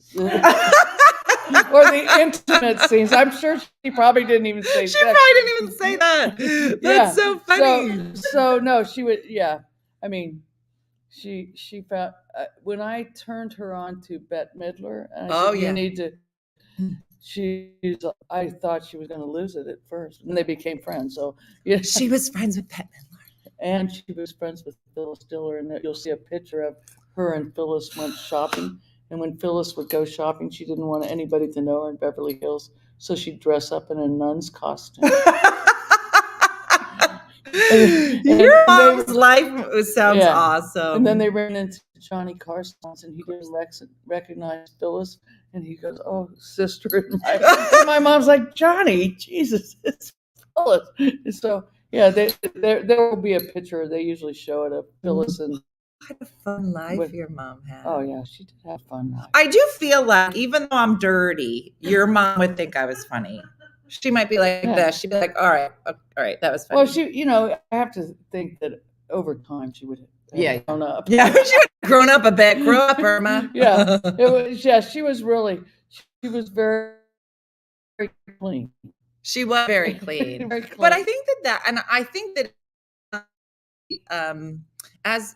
Or the intimate scenes. I'm sure she probably didn't even say she sex. probably didn't even say that. That's so funny. So no, she would. Yeah, I mean, she found when I turned her on to Bette Midler. And I said, you need to. I thought she was going to lose it at first, and they became friends. So yeah, she was friends with Bette Midler, and she was friends with Phyllis Diller. And you'll see a picture of her and Phyllis went shopping. And when Phyllis would go shopping, she didn't want anybody to know her in Beverly Hills, so she'd dress up in a nun's costume. Your mom's life sounds awesome. And then they ran into Johnny Carson, and he didn't recognize Phyllis, and he goes, "Oh, sister," and my mom's like, "Johnny, Jesus, it's Phyllis." And so yeah, there will be a picture. They usually show it of Phyllis and. What a fun life your mom had. Oh, yeah, she did have fun life. I do feel like even though I'm dirty, your mom would think I was funny. She might be like this. She'd be like, all right, that was funny. Well, I have to think that over time she would have grown up. Yeah, she would have grown up a bit. Grow up, Irma. She was very, very clean. She was very clean. Very clean. But I think that as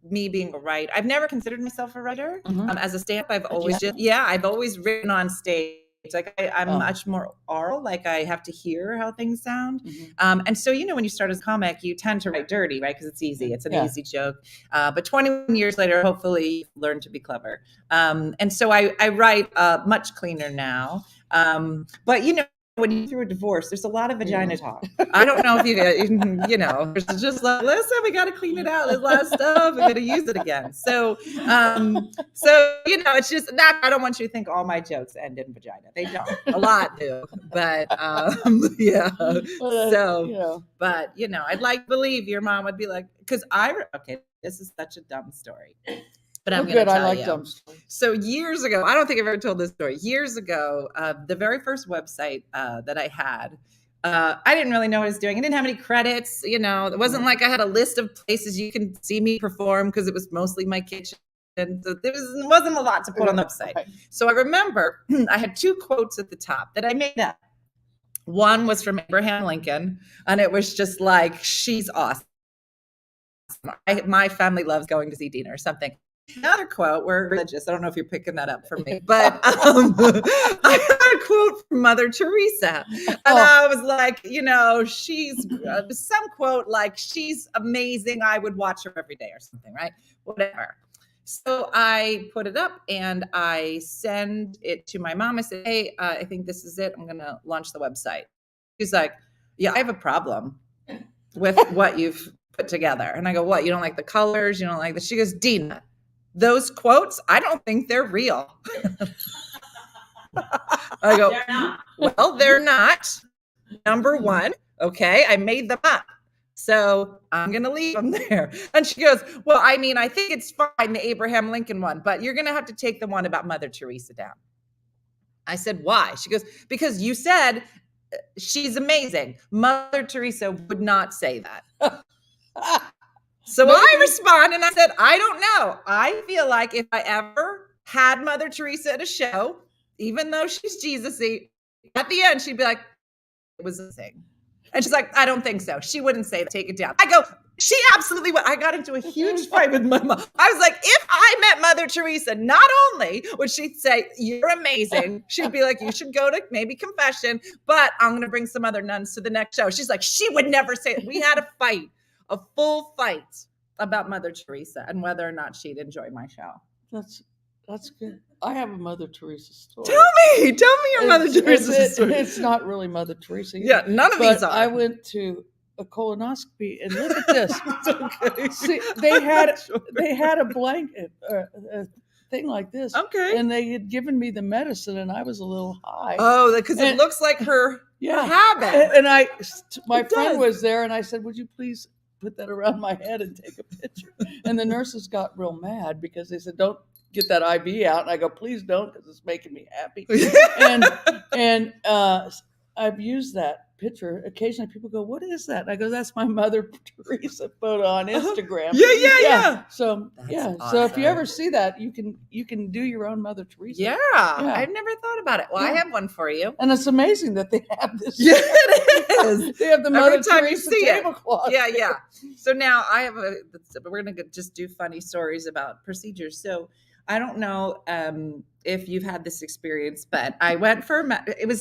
me being a writer, I've never considered myself a writer. As a stand-up, I've always written on stage. Like I'm much more oral. Like I have to hear how things sound. And so, when you start as a comic, you tend to write dirty, right? Because it's easy. It's an easy joke. But 21 years later, hopefully you learn to be clever. And so I write much cleaner now. But when you through a divorce, there's a lot of vagina talk. I don't know if it's just like, listen, we got to clean it out. There's a lot of stuff. We got to use it again. So it's just not, I don't want you to think all my jokes end in vagina. They don't. A lot do. But, yeah. But, I'd like to believe your mom would be like, this is such a dumb story. But I'm going to tell you. dumb stories. So years ago, I don't think I've ever told this story. Years ago, the very first website that I had, I didn't really know what I was doing. I didn't have any credits. It wasn't like I had a list of places you can see me perform because it was mostly my kitchen. And so there wasn't a lot to put on the website. Right. So I remember I had 2 quotes at the top that I made up. One was from Abraham Lincoln, and it was just like, she's awesome. My family loves going to see Dina or something. Another quote, we're religious. I don't know if you're picking that up for me, but I had a quote from Mother Teresa. And I was like, she's some quote like, she's amazing. I would watch her every day or something, right? Whatever. So I put it up and I send it to my mom. I said, hey, I think this is it. I'm going to launch the website. She's like, yeah, I have a problem with what you've put together. And I go, what? You don't like the colors? You don't like this? She goes, Dina, those quotes, I don't think they're real. I go, well, they're not. Number one, okay, I made them up. So I'm going to leave them there. And she goes, well, I mean, I think it's fine, the Abraham Lincoln one, but you're going to have to take the one about Mother Teresa down. I said, why? She goes, because you said she's amazing. Mother Teresa would not say that. So I respond and I said, I don't know. I feel like if I ever had Mother Teresa at a show, even though she's Jesus-y. At the end, she'd be like, it was a thing. And she's like, I don't think so. She wouldn't say that. Take it down. I go, she absolutely would. I got into a huge fight with my mom. I was like, if I met Mother Teresa, not only would she say, you're amazing, she'd be like, you should go to maybe confession, but I'm going to bring some other nuns to the next show. She's like, she would never say it. We had a fight, a full fight about Mother Teresa and whether or not she'd enjoy my show. That's good. I have a Mother Teresa story. Tell me your Mother Teresa story. It's not really Mother Teresa. Yeah, none of these are. I went to a colonoscopy, and look at this. Okay. See, they had a blanket, a thing like this. Okay. And they had given me the medicine, and I was a little high. Oh, because it looks like her habit. And my friend was there, and I said, "Would you please put that around my head and take a picture?" And the nurses got real mad because they said, "Don't get that IV out." And I go, "Please don't, because it's making me happy." and I've used that picture. Occasionally people go, "What is that?" And I go, "That's my Mother Teresa photo on Instagram." Yeah. So That's So if you ever see that, you can do your own Mother Teresa. Yeah. I've never thought about it. Well, I have one for you. And it's amazing that they have this. Yeah, it is. They have the Mother Every time you Teresa see it. tablecloth. Yeah. So now I have we're going to just do funny stories about procedures. So I don't know if you've had this experience, but I went for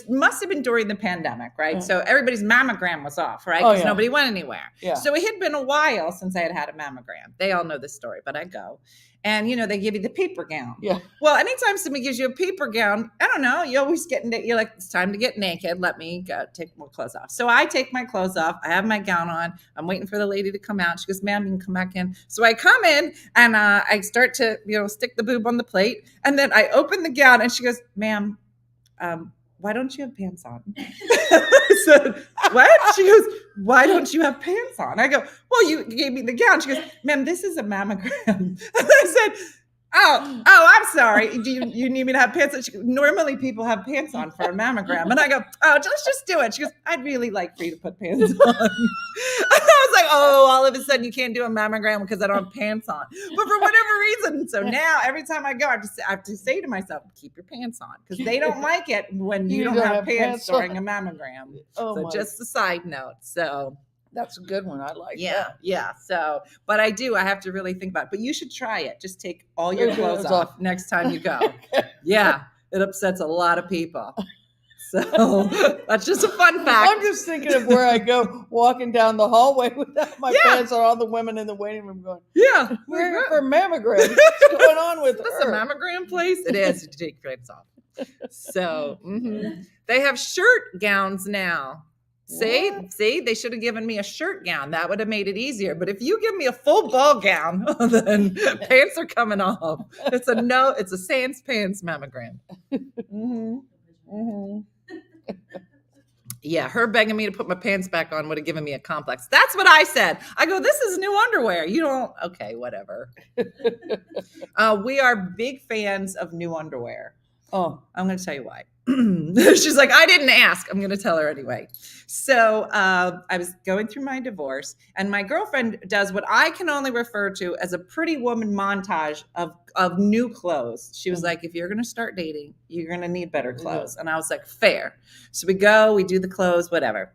must have been during the pandemic, right? Yeah. So everybody's mammogram was off, right? Oh, Because nobody went anywhere. Yeah. So it had been a while since I had a mammogram. They all know this story, but I go. And, they give you the paper gown. Yeah. Well, anytime somebody gives you a paper gown, I don't know, you always you're like, it's time to get naked. Let me go take my clothes off. So I take my clothes off. I have my gown on. I'm waiting for the lady to come out. She goes, "Ma'am, you can come back in." So I come in and I start to, stick the boob on the plate. And then I open the gown and she goes, "Ma'am, why don't you have pants on?" I said, "What?" She goes, "Why don't you have pants on?" I go, "Well, you gave me the gown." She goes, "Ma'am, this is a mammogram." And I said, Oh, I'm sorry. Do you need me to have pants on? She goes, "Normally people have pants on for a mammogram." And I go, "Oh, let's just do it." She goes, "I'd really like for you to put pants on." And I was like, oh, all of a sudden you can't do a mammogram because I don't have pants on. But for whatever reason, so now every time I go, I have to say to myself, keep your pants on, because they don't like it when you don't have pants during a mammogram. So just a side note. So that's a good one. I like that. Yeah. So, but I have to really think about it. But you should try it. Just take all your clothes off next time you go. Yeah. It upsets a lot of people. So that's just a fun fact. I'm just thinking of where I go walking down the hallway without my pants on, all the women in the waiting room going, "Yeah, we're here for a mammogram. What's going on with her?" Is this a mammogram place? It is. You take your pants off. So they have shirt gowns now. See, they should have given me a shirt gown. That would have made it easier. But if you give me a full ball gown, then pants are coming off. It's a sans pants mammogram. Yeah, her begging me to put my pants back on would have given me a complex. That's what I said. I go, "This is new underwear. You don't." Okay, whatever. We are big fans of new underwear. Oh, I'm going to tell you why. She's like, "I didn't ask." I'm going to tell her anyway. So I was going through my divorce, and my girlfriend does what I can only refer to as a pretty woman montage of new clothes. She was like, "If you're going to start dating, you're going to need better clothes." And I was like, "Fair." So we go, we do the clothes, whatever.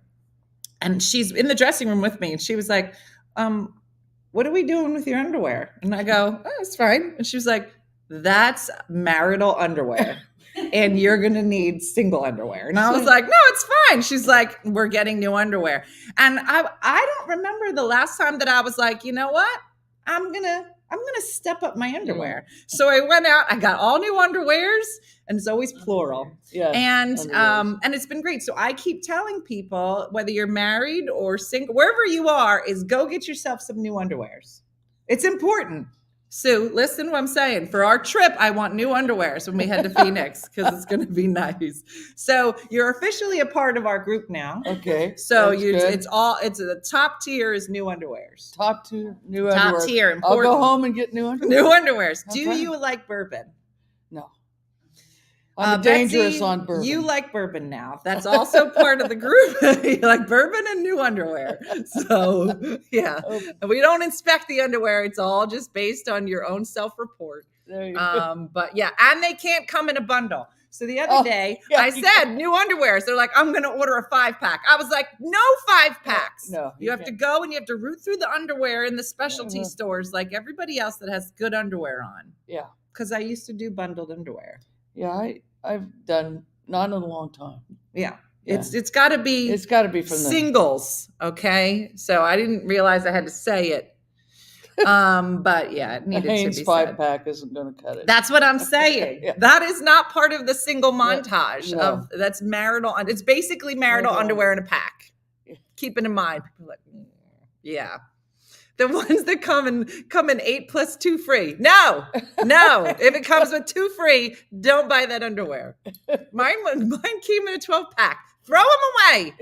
And she's in the dressing room with me, and she was like, "What are we doing with your underwear?" And I go, "Oh, it's fine." And she was like, "That's marital underwear. And you're going to need single underwear." And I was like, "No, it's fine." She's like, "We're getting new underwear." And I don't remember the last time that I was like, "You know what? I'm going to step up my underwear." So I went out, I got all new underwears, and it's always plural. Yeah. And it's been great. So I keep telling people, whether you're married or single, wherever you are, is go get yourself some new underwears. It's important. So listen to what I'm saying. For our trip, I want new underwears when we head to Phoenix, because it's going to be nice. So you're officially a part of our group now. Okay. So it's the top tier is new underwears. Top tier new underwears. Top tier. Important. I'll go home and get new underwears. New underwears. Okay. Do you like bourbon? No. I'm dangerous Betsy, on bourbon. You like bourbon now. That's also part of the group. You like bourbon and new underwear. So, yeah. We don't inspect the underwear. It's all just based on your own self-report. There you go. But yeah, and they can't come in a bundle. So the other day yeah, I said new underwear. So they're like, I'm going to order a 5-pack. I was like, no 5-packs. No, you have to go and you have to root through the underwear in the specialty stores like everybody else that has good underwear on. Yeah. Because I used to do bundled underwear. Yeah, I've done not in a long time. Yeah. Yeah. It's got to be. It's got to be from singles. Okay. So I didn't realize I had to say it. But yeah, it needed Hanes to be 5-pack isn't going to cut it. That's what I'm saying. Yeah. That is not part of the single montage No. of that's marital. It's basically marital underwear in a pack. Yeah. Keep it in mind. People are like, yeah. The ones that come in 8 plus 2 free. No. If it comes with 2 free, don't buy that underwear. Mine came in a 12-pack. Throw them away.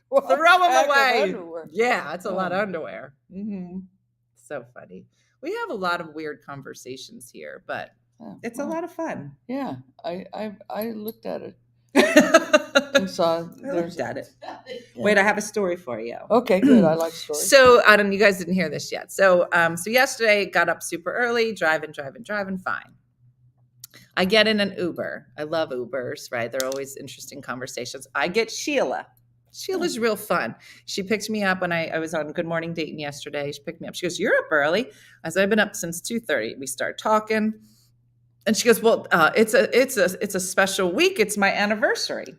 Throw them away. Yeah, it's a lot of underwear. Mm-hmm. So funny. We have a lot of weird conversations here, but it's a lot of fun. Yeah, I looked at it and saw. I looked at it. Yeah. Wait, I have a story for you. Okay, good. I like stories. So you guys didn't hear this yet. So yesterday got up super early, driving, fine. I get in an Uber. I love Ubers, right? They're always interesting conversations. I get Sheila. Sheila's real fun. She picked me up when I was on Good Morning Dayton yesterday. She picked me up. She goes, "You're up early." I said, "I've been up since 2:30. We start talking. And she goes, "Well, it's a special week. It's my anniversary."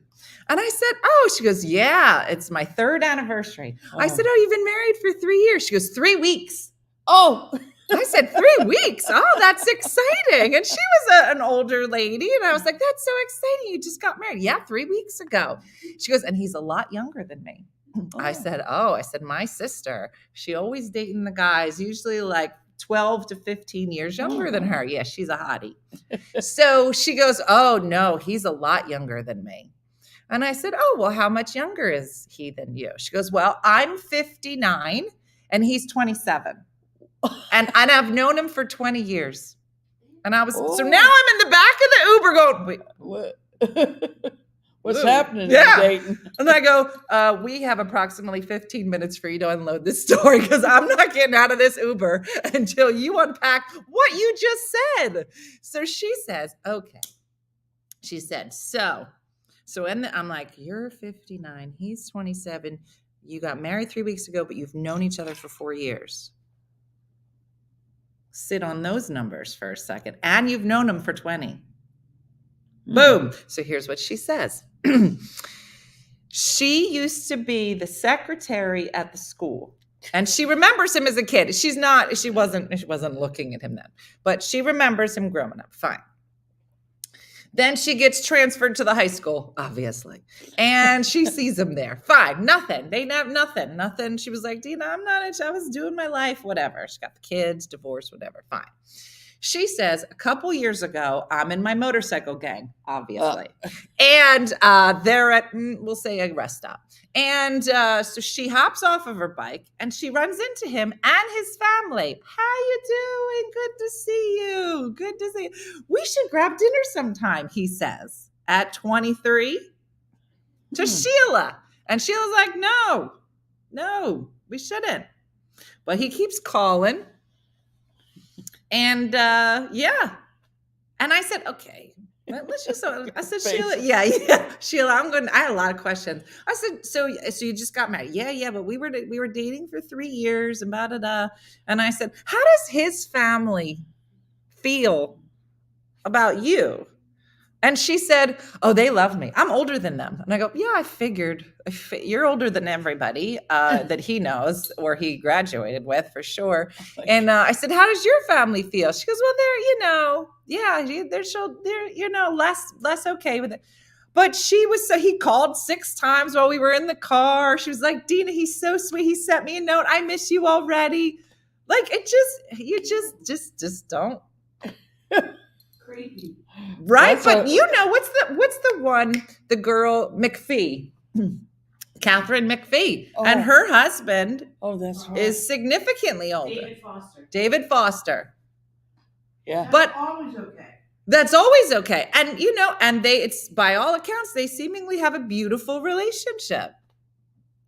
And I said, "Oh," she goes, "Yeah, it's my 3rd anniversary." Oh. I said, "Oh, you've been married for 3 years." She goes, 3 weeks. Oh, I said, 3 weeks. Oh, that's exciting. And she was an older lady. And I was like, "That's so exciting. You just got married." "Yeah, 3 weeks ago." She goes, "And he's a lot younger than me." Oh. I said, "My sister, she always dating the guys, usually like 12 to 15 years younger than her." Yeah, she's a hottie. So she goes, "Oh, no, he's a lot younger than me." And I said, "Oh, well, how much younger is he than you?" She goes, "Well, I'm 59 and he's 27. And I've known him for 20 years." And I was, so now I'm in the back of the Uber going, "Wait, what? What's happening in Dayton?" And I go, "We have approximately 15 minutes for you to unload this story because I'm not getting out of this Uber until you unpack what you just said." So she says, "Okay." She said, so I'm like, "You're 59, he's 27. You got married 3 weeks ago, but you've known each other for 4 years. Sit on those numbers for a second. And you've known him for 20. Boom. So here's what she says. She used to be the secretary at the school. And she remembers him as a kid. She wasn't looking at him then. But she remembers him growing up. Fine. Then she gets transferred to the high school, obviously. And she sees him there. Fine. Nothing. They have nothing. Nothing. She was like, "Dina, I was doing my life, whatever." She got the kids, divorced, whatever. Fine. She says, a couple years ago, I'm in my motorcycle gang, obviously. And they're at, we'll say, a rest stop. And so she hops off of her bike and she runs into him and his family. "How you doing? Good to see you. Good to see you. We should grab dinner sometime," he says, at 23 to Sheila. And Sheila's like, no, we shouldn't. But he keeps calling. And yeah. And I said, "Okay, let's just," I said, "Sheila, yeah. Sheila, I had a lot of questions." I said, so you just got married?" Yeah, but we were dating for 3 years and blah, blah, blah. And I said, "How does his family feel about you?" And she said, "Oh, they love me. I'm older than them." And I go, "Yeah, I figured. You're older than everybody that he knows or he graduated with for sure." And I said, "How does your family feel?" She goes, "Well, they're less okay with it." But he called 6 times while we were in the car. She was like, "Dina, he's so sweet. He sent me a note. I miss you already." Like, you just don't. Creepy. Right? But what's the one, the girl, McPhee, Catherine McPhee, and her husband that's right. is significantly older. David Foster. Yeah. But Always okay. that's always okay. And, and it's by all accounts, they seemingly have a beautiful relationship.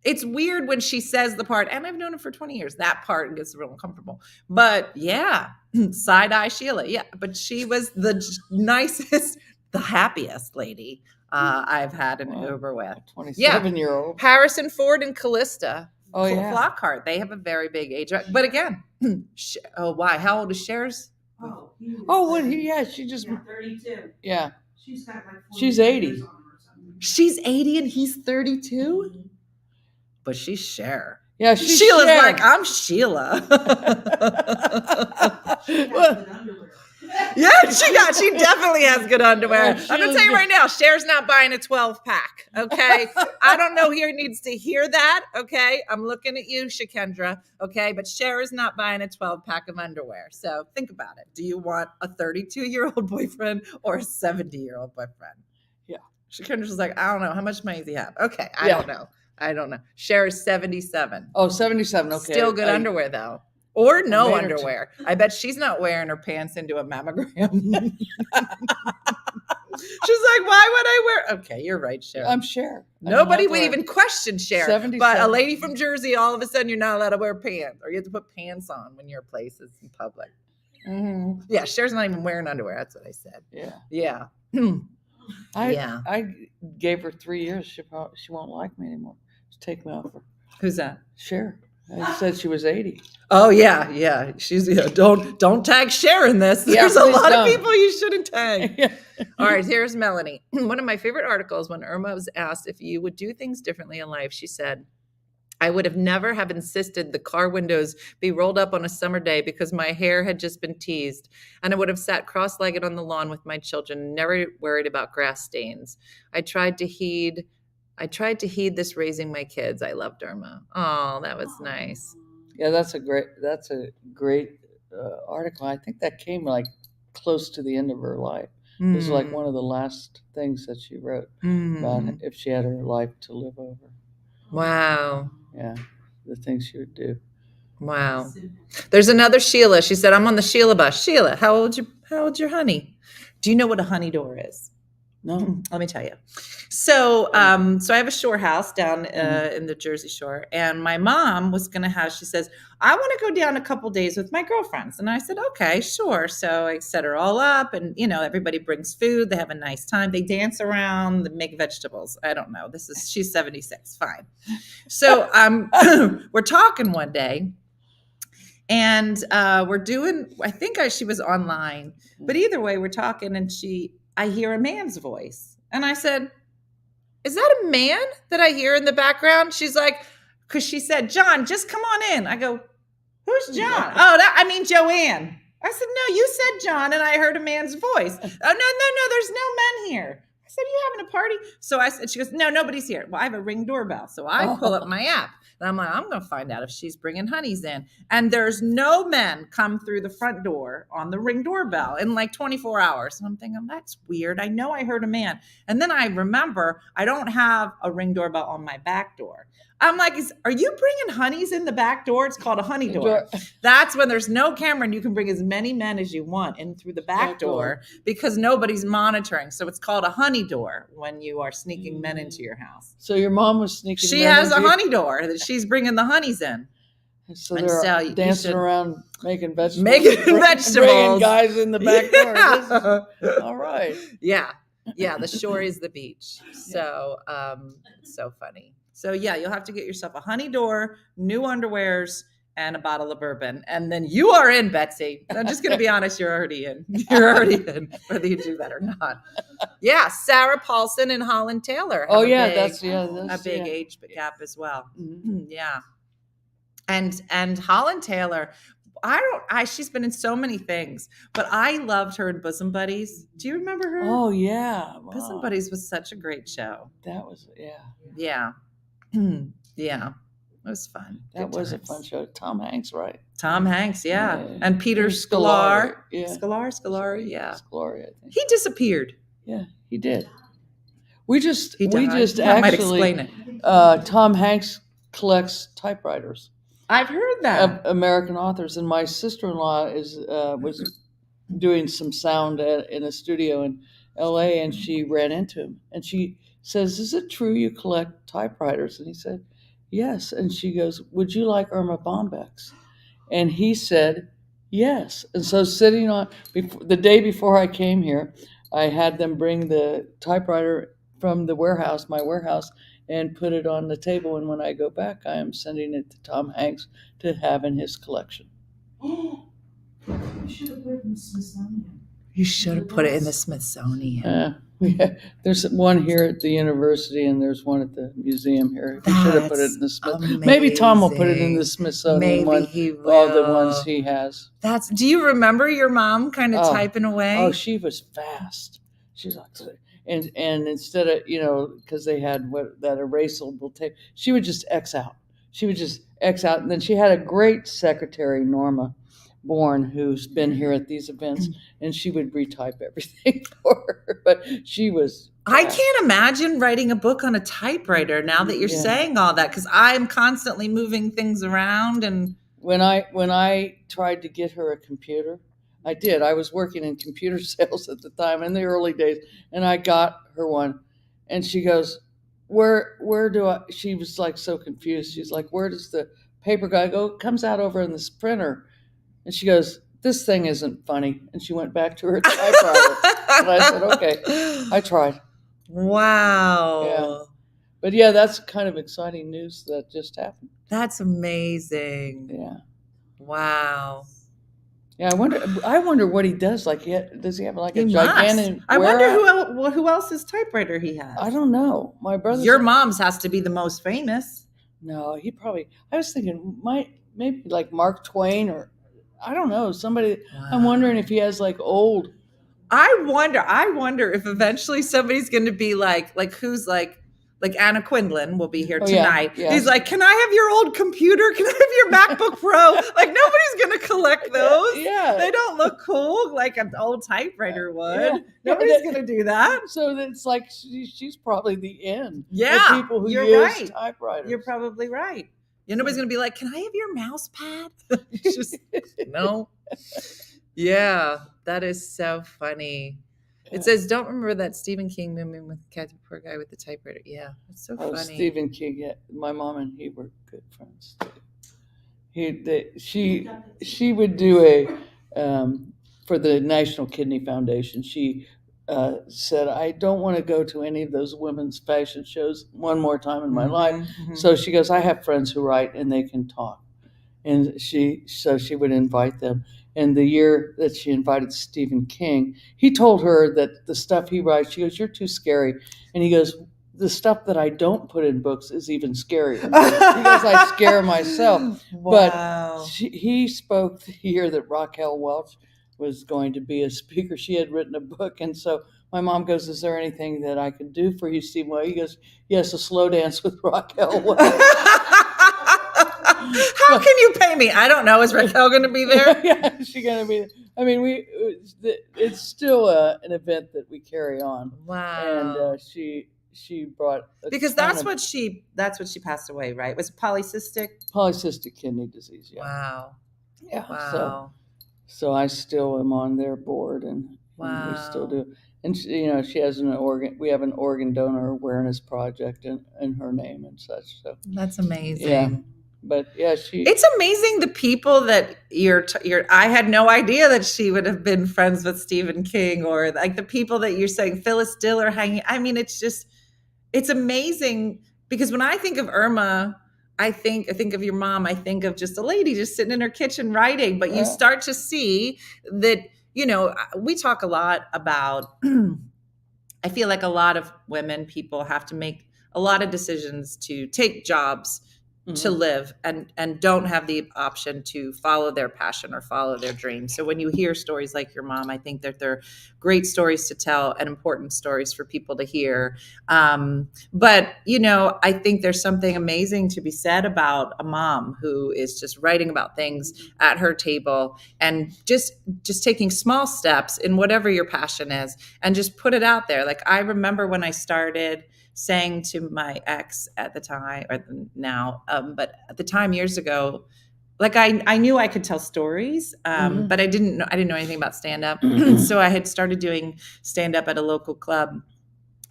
it's weird when she says the part, and I've known her for 20 years. That part gets real uncomfortable. But yeah, side eye Sheila. Yeah, but she was the nicest, the happiest lady I've had an Uber with. 27-year-old. Harrison Ford and Callista. Oh, yeah. Flockhart. They have a very big age. But again, why? How old is Cher's? She just 32. Yeah. She's got like 40 She's 80. years on her or something. She's 80 and he's 32? But she's Cher. Yeah, Sheila's Cher. like, I'm Sheila. Yeah, she definitely has good underwear. I'm gonna tell you right now, Cher's not buying a 12-pack. Okay, I don't know who needs to hear that. Okay, I'm looking at you, Shakendra. Okay, but Cher is not buying a 12-pack of underwear. So think about it. Do you want a 32-year-old boyfriend or a 70-year-old boyfriend? Yeah, Shakendra's like, I don't know. How much money does he have? Okay, I don't know. Cher is 77. Oh, 77. Okay, Still good underwear though. Or no underwear. I bet she's not wearing her pants into a mammogram. She's like, why would I wear? Okay, you're right, Cher. I'm Cher. Nobody would even question Cher. 77. But a lady from Jersey, all of a sudden, you're not allowed to wear pants, or you have to put pants on when you're places in public. Mm-hmm. Yeah, Cher's not even wearing underwear. That's what I said. Yeah. I gave her 3 years. She won't like me anymore. Just take me off her. Who's that? Cher. I said she was 80. Oh yeah. She's don't tag Cher in this. There's a lot of people you shouldn't tag. All right, here's Melanie. One of my favorite articles, when Irma was asked if you would do things differently in life, she said, I would have never have insisted the car windows be rolled up on a summer day because my hair had just been teased, and I would have sat cross-legged on the lawn with my children, never worried about grass stains. I tried to heed this raising my kids. I loved Irma. Oh, that was nice. Yeah, that's a great article. I think that came like close to the end of her life. It was like one of the last things that she wrote about if she had her life to live over. Wow. Yeah, the things she would do. Wow. There's another Sheila. She said, I'm on the Sheila bus. Sheila, how old's your honey? Do you know what a honey door is? No. Let me tell you. So I have a shore house down in the Jersey Shore, and my mom was going to have, she says, I want to go down a couple days with my girlfriends. And I said, okay, sure. So I set her all up, and, everybody brings food. They have a nice time. They dance around, they make vegetables. I don't know. She's 76. Fine. So we're talking one day, and we're doing, I think she was online, but either way, we're talking, and I hear a man's voice. And I said, is that a man that I hear in the background? She's like, because she said, John, just come on in. I go, who's John? Oh, Joanne. I said, no, you said John, and I heard a man's voice. Oh, no, there's no men here. I said, you having a party? So she goes, no, nobody's here. Well, I have a Ring doorbell. So I pull up my app. And I'm like, I'm going to find out if she's bringing honeys in. And there's no men come through the front door on the Ring doorbell in like 24 hours. And I'm thinking, that's weird. I know I heard a man. And then I remember I don't have a Ring doorbell on my back door. I'm like, are you bringing honeys in the back door? It's called a honey door. That's when there's no camera and you can bring as many men as you want in through the back door because nobody's monitoring. So it's called a honey door when you are sneaking men into your house. So your mom was sneaking. She has a honey door that she's bringing the honeys in. So they're dancing around making vegetables. Bringing guys in the back door. All right. Yeah. The shore is the beach. So it's so funny. So yeah, you'll have to get yourself a honey door, new underwears, and a bottle of bourbon. And then you are in, Betsy. I'm just going to be honest. You're already in. You're already in, whether you do that or not. Yeah. Sarah Paulson and Holland Taylor. That's a big age gap as well. Mm-hmm. Yeah. And Holland Taylor, she's been in so many things, but I loved her in Bosom Buddies. Do you remember her? Oh yeah. Wow. Bosom Buddies was such a great show. That was, yeah. Yeah. Yeah. It was fun. That was a fun show. Tom Hanks, right? Tom Hanks, yeah. And Peter Scolari. Yeah. Scolari, yeah. Scolari, I think. He disappeared. Yeah, he did. We just actually might explain it. Tom Hanks collects typewriters. I've heard that. American authors, and my sister-in-law was doing some sound in a studio in LA, and she ran into him, and she says, "Is it true you collect typewriters?" And he said, yes. And she goes, would you like Irma Bombeck's? And he said, yes. And so sitting on, the day before I came here, I had them bring the typewriter from the warehouse, my warehouse, and put it on the table. And when I go back, I am sending it to Tom Hanks to have in his collection. You should have put it in the Smithsonian. You should have put it in the Smithsonian. There's one here at the university, and there's one at the museum here. He should have put it in the Smithsonian. Maybe Tom will put it in the Smithsonian. Maybe one, he will. All the ones he has. Do you remember your mom kind of typing away? Oh, she was fast. She's like, and instead of, because they had that erasable tape, she would just X out. And then she had a great secretary, Norma Bourne, who's been here at these events, and she would retype everything for her. But she was. I can't imagine writing a book on a typewriter now that you're saying all that, because I'm constantly moving things around. And when I tried to get her a computer, I did. I was working in computer sales at the time in the early days, and I got her one, and she goes, "Where do I?" She was like so confused. She's like, "Where does the paper go?" I go, "It comes out over in this printer," and she goes, "This thing isn't funny," and she went back to her typewriter. And I said, "Okay, I tried." Wow. Yeah. But yeah, that's kind of exciting news that just happened. That's amazing. Yeah. Wow. Yeah, I wonder what he does. Like, does he have like a gigantic? I wonder who else's typewriter he has. I don't know. My brother. Your mom's has to be the most famous. No, he probably. I was thinking, maybe like Mark Twain, or I don't know, somebody. Wow. I'm wondering if he has like old. I wonder if eventually somebody's going to be like who's like Anna Quindlen will be here tonight. Yeah. He's like, "Can I have your old computer? Can I have your MacBook Pro?" Like, nobody's going to collect those. Yeah. They don't look cool like an old typewriter would. Yeah. Nobody's going to do that. So it's like she's probably the end. Yeah. Of people who you're use right. typewriters. You're probably right. Nobody's going to be like, "Can I have your mouse pad?" It's just, no. Yeah, that is so funny. It says, "Don't remember that Stephen King movie with Kathy, poor guy with the typewriter." Yeah, it's so funny. Stephen King. Yeah, my mom and he were good friends too. She would do a for the National Kidney Foundation. She said, "I don't want to go to any of those women's fashion shows one more time in my life." Mm-hmm. So she goes, "I have friends who write and they can talk," and she would invite them. And the year that she invited Stephen King, he told her that the stuff he writes, she goes, "You're too scary." And he goes, "The stuff that I don't put in books is even scarier." Because I scare myself. Wow. But he spoke the year that Raquel Welch was going to be a speaker. She had written a book. And so my mom goes, "Is there anything that I can do for you, Steve?" Well, he goes, "Yes, a slow dance with Raquel Welch." How can you pay me? I don't know. Is Raquel going to be there? Yeah, is she going to be? I mean, it's still an event that we carry on. Wow. And she brought because that's what she passed away, right? Was it polycystic kidney disease? Yeah. Wow. Yeah. Wow. So I still am on their board, and we still do. And she has an organ. We have an organ donor awareness project in her name and such. So that's amazing. Yeah. But yeah, it's amazing the people that I had no idea that she would have been friends with Stephen King, or like the people that you're saying Phyllis Diller hanging. I mean, it's amazing because when I think of Irma, I think of your mom. I think of just a lady just sitting in her kitchen writing, but you start to see that, we talk a lot about, I feel like a lot of people have to make a lot of decisions to take jobs to live and don't have the option to follow their passion or follow their dreams. So when you hear stories like your mom, I think that they're great stories to tell and important stories for people to hear. But, I think there's something amazing to be said about a mom who is just writing about things at her table and just taking small steps in whatever your passion is and just put it out there. Like I remember when I started saying to my ex at the time, or now, but at the time years ago, like I knew I could tell stories, but I didn't know anything about stand-up. So I had started doing stand-up at a local club.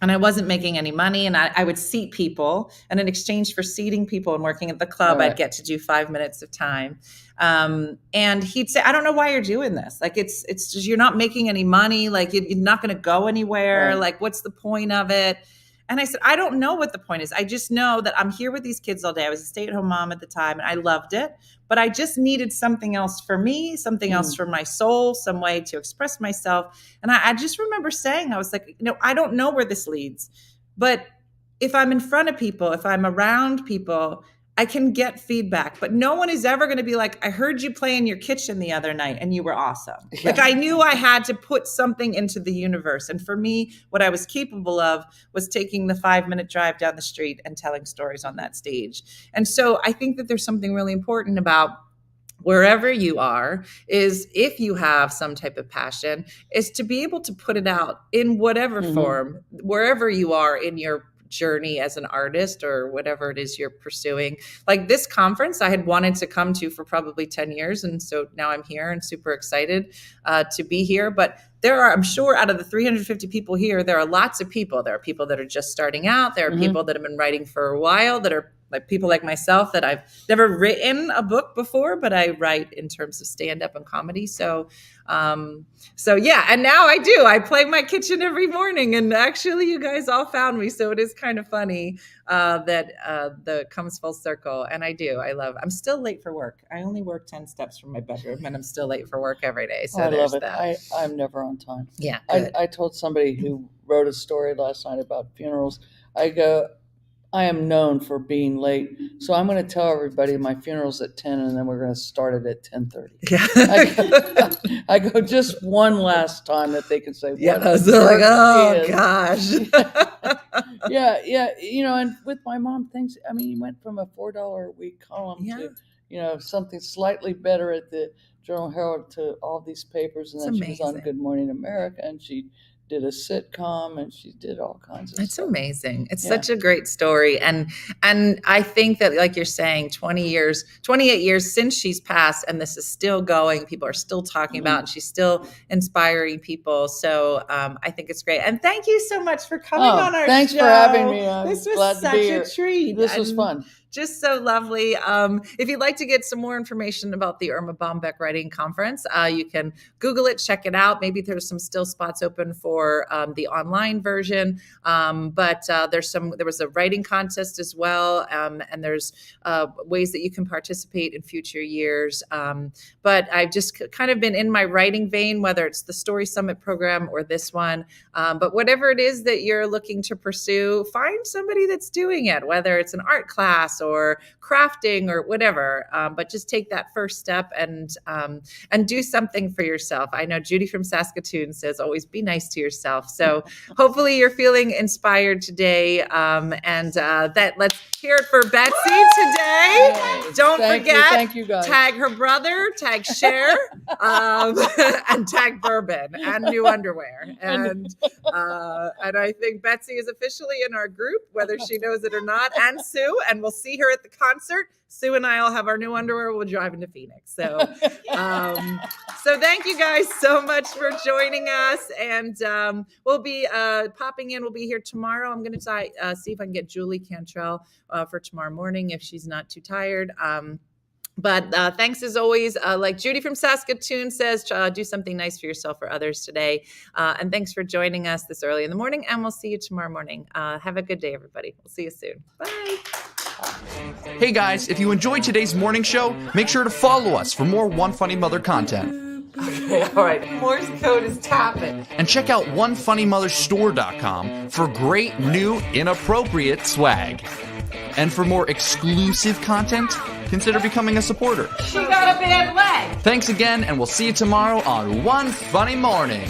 and I wasn't making any money, and I would seat people, and in exchange for seating people and working at the club, Right. I'd get to do 5 minutes of time. And he'd say, I don't know why you're doing this. Like, it's just, you're not making any money. Like, you're not going to go anywhere. Right. Like, what's the point of it? And I said, I don't know what the point is. I just know that I'm here with these kids all day. I was a stay-at-home mom at the time, and I loved it. But I just needed something else for me, something else for my soul, some way to express myself. And I just remember saying, I was like, I don't know where this leads. But if I'm in front of people, if I'm around people, I can get feedback. But no one is ever going to be like, I heard you play in your kitchen the other night and you were awesome. Yeah. Like, I knew I had to put something into the universe. And for me, what I was capable of was taking the 5-minute drive down the street and telling stories on that stage. And so I think that there's something really important about wherever you are, is if you have some type of passion, is to be able to put it out in whatever form, wherever you are in your journey as an artist or whatever it is you're pursuing. Like this conference I had wanted to come to for probably 10 years. And so now I'm here and super excited to be here. But there are, I'm sure out of the 350 people here, there are lots of people. There are people that are just starting out. There are people that have been writing for a while, that are like people like myself, that I've never written a book before, but I write in terms of stand-up and comedy. So yeah, and now I do. I play my kitchen every morning, and actually you guys all found me. So it is kind of funny that the comes full circle. And I'm still late for work. I only work 10 steps from my bedroom, and I'm still late for work every day. So I there's love it. that. I'm never on time. Yeah. Good. I told somebody who wrote a story last night about funerals, I am known for being late, so I'm going to tell everybody my funeral's at 10, and then we're going to start it at 10:30. Yeah. I go just one last time that they can say, Yeah. what So like, oh is. gosh. Yeah. And with my mom, things, he went from a $4 a week column to, something slightly better at the Journal Herald to all these papers. And then she was on Good Morning America, and she did a sitcom, and she did all kinds of It's stuff. amazing. It's such a great story. And I think that, like you're saying, 28 years since she's passed, and this is still going, people are still talking about, and she's still inspiring people. So I think it's great. And thank you so much for coming on our show. Thanks for having me. This glad was to be such here. a treat. This was fun. Just so lovely. If you'd like to get some more information about the Irma Bombeck Writing Conference, you can Google it, check it out. Maybe there's some still spots open for the online version. But there was a writing contest as well. And there's ways that you can participate in future years. But I've just kind of been in my writing vein, whether it's the Story Summit program or this one. But whatever it is that you're looking to pursue, find somebody that's doing it, whether it's an art class or crafting or whatever, but just take that first step and do something for yourself. I know Judy from Saskatoon says, always be nice to yourself. So hopefully you're feeling inspired today. Let's hear it for Betsy today. Yay. Don't forget, Thank you guys. tag her brother, tag Cher, and tag Bourbon and new underwear. And I think Betsy is officially in our group, whether she knows it or not, and Sue, and we'll see her at the concert. Sue and I all have our new underwear. We'll drive into Phoenix. So thank you guys so much for joining us. And we'll be popping in. We'll be here tomorrow. I'm going to see if I can get Julie Cantrell for tomorrow morning if she's not too tired. But thanks as always. Like Judy from Saskatoon says, do something nice for yourself or others today. And thanks for joining us this early in the morning. And we'll see you tomorrow morning. Have a good day, everybody. We'll see you soon. Bye. Hey guys, if you enjoyed today's morning show, make sure to follow us for more One Funny Mother content. Okay, all right. Morse code is tapping. And check out OneFunnyMotherStore.com for great new inappropriate swag. And for more exclusive content, consider becoming a supporter. She got a bad leg. Thanks again, and we'll see you tomorrow on One Funny Morning.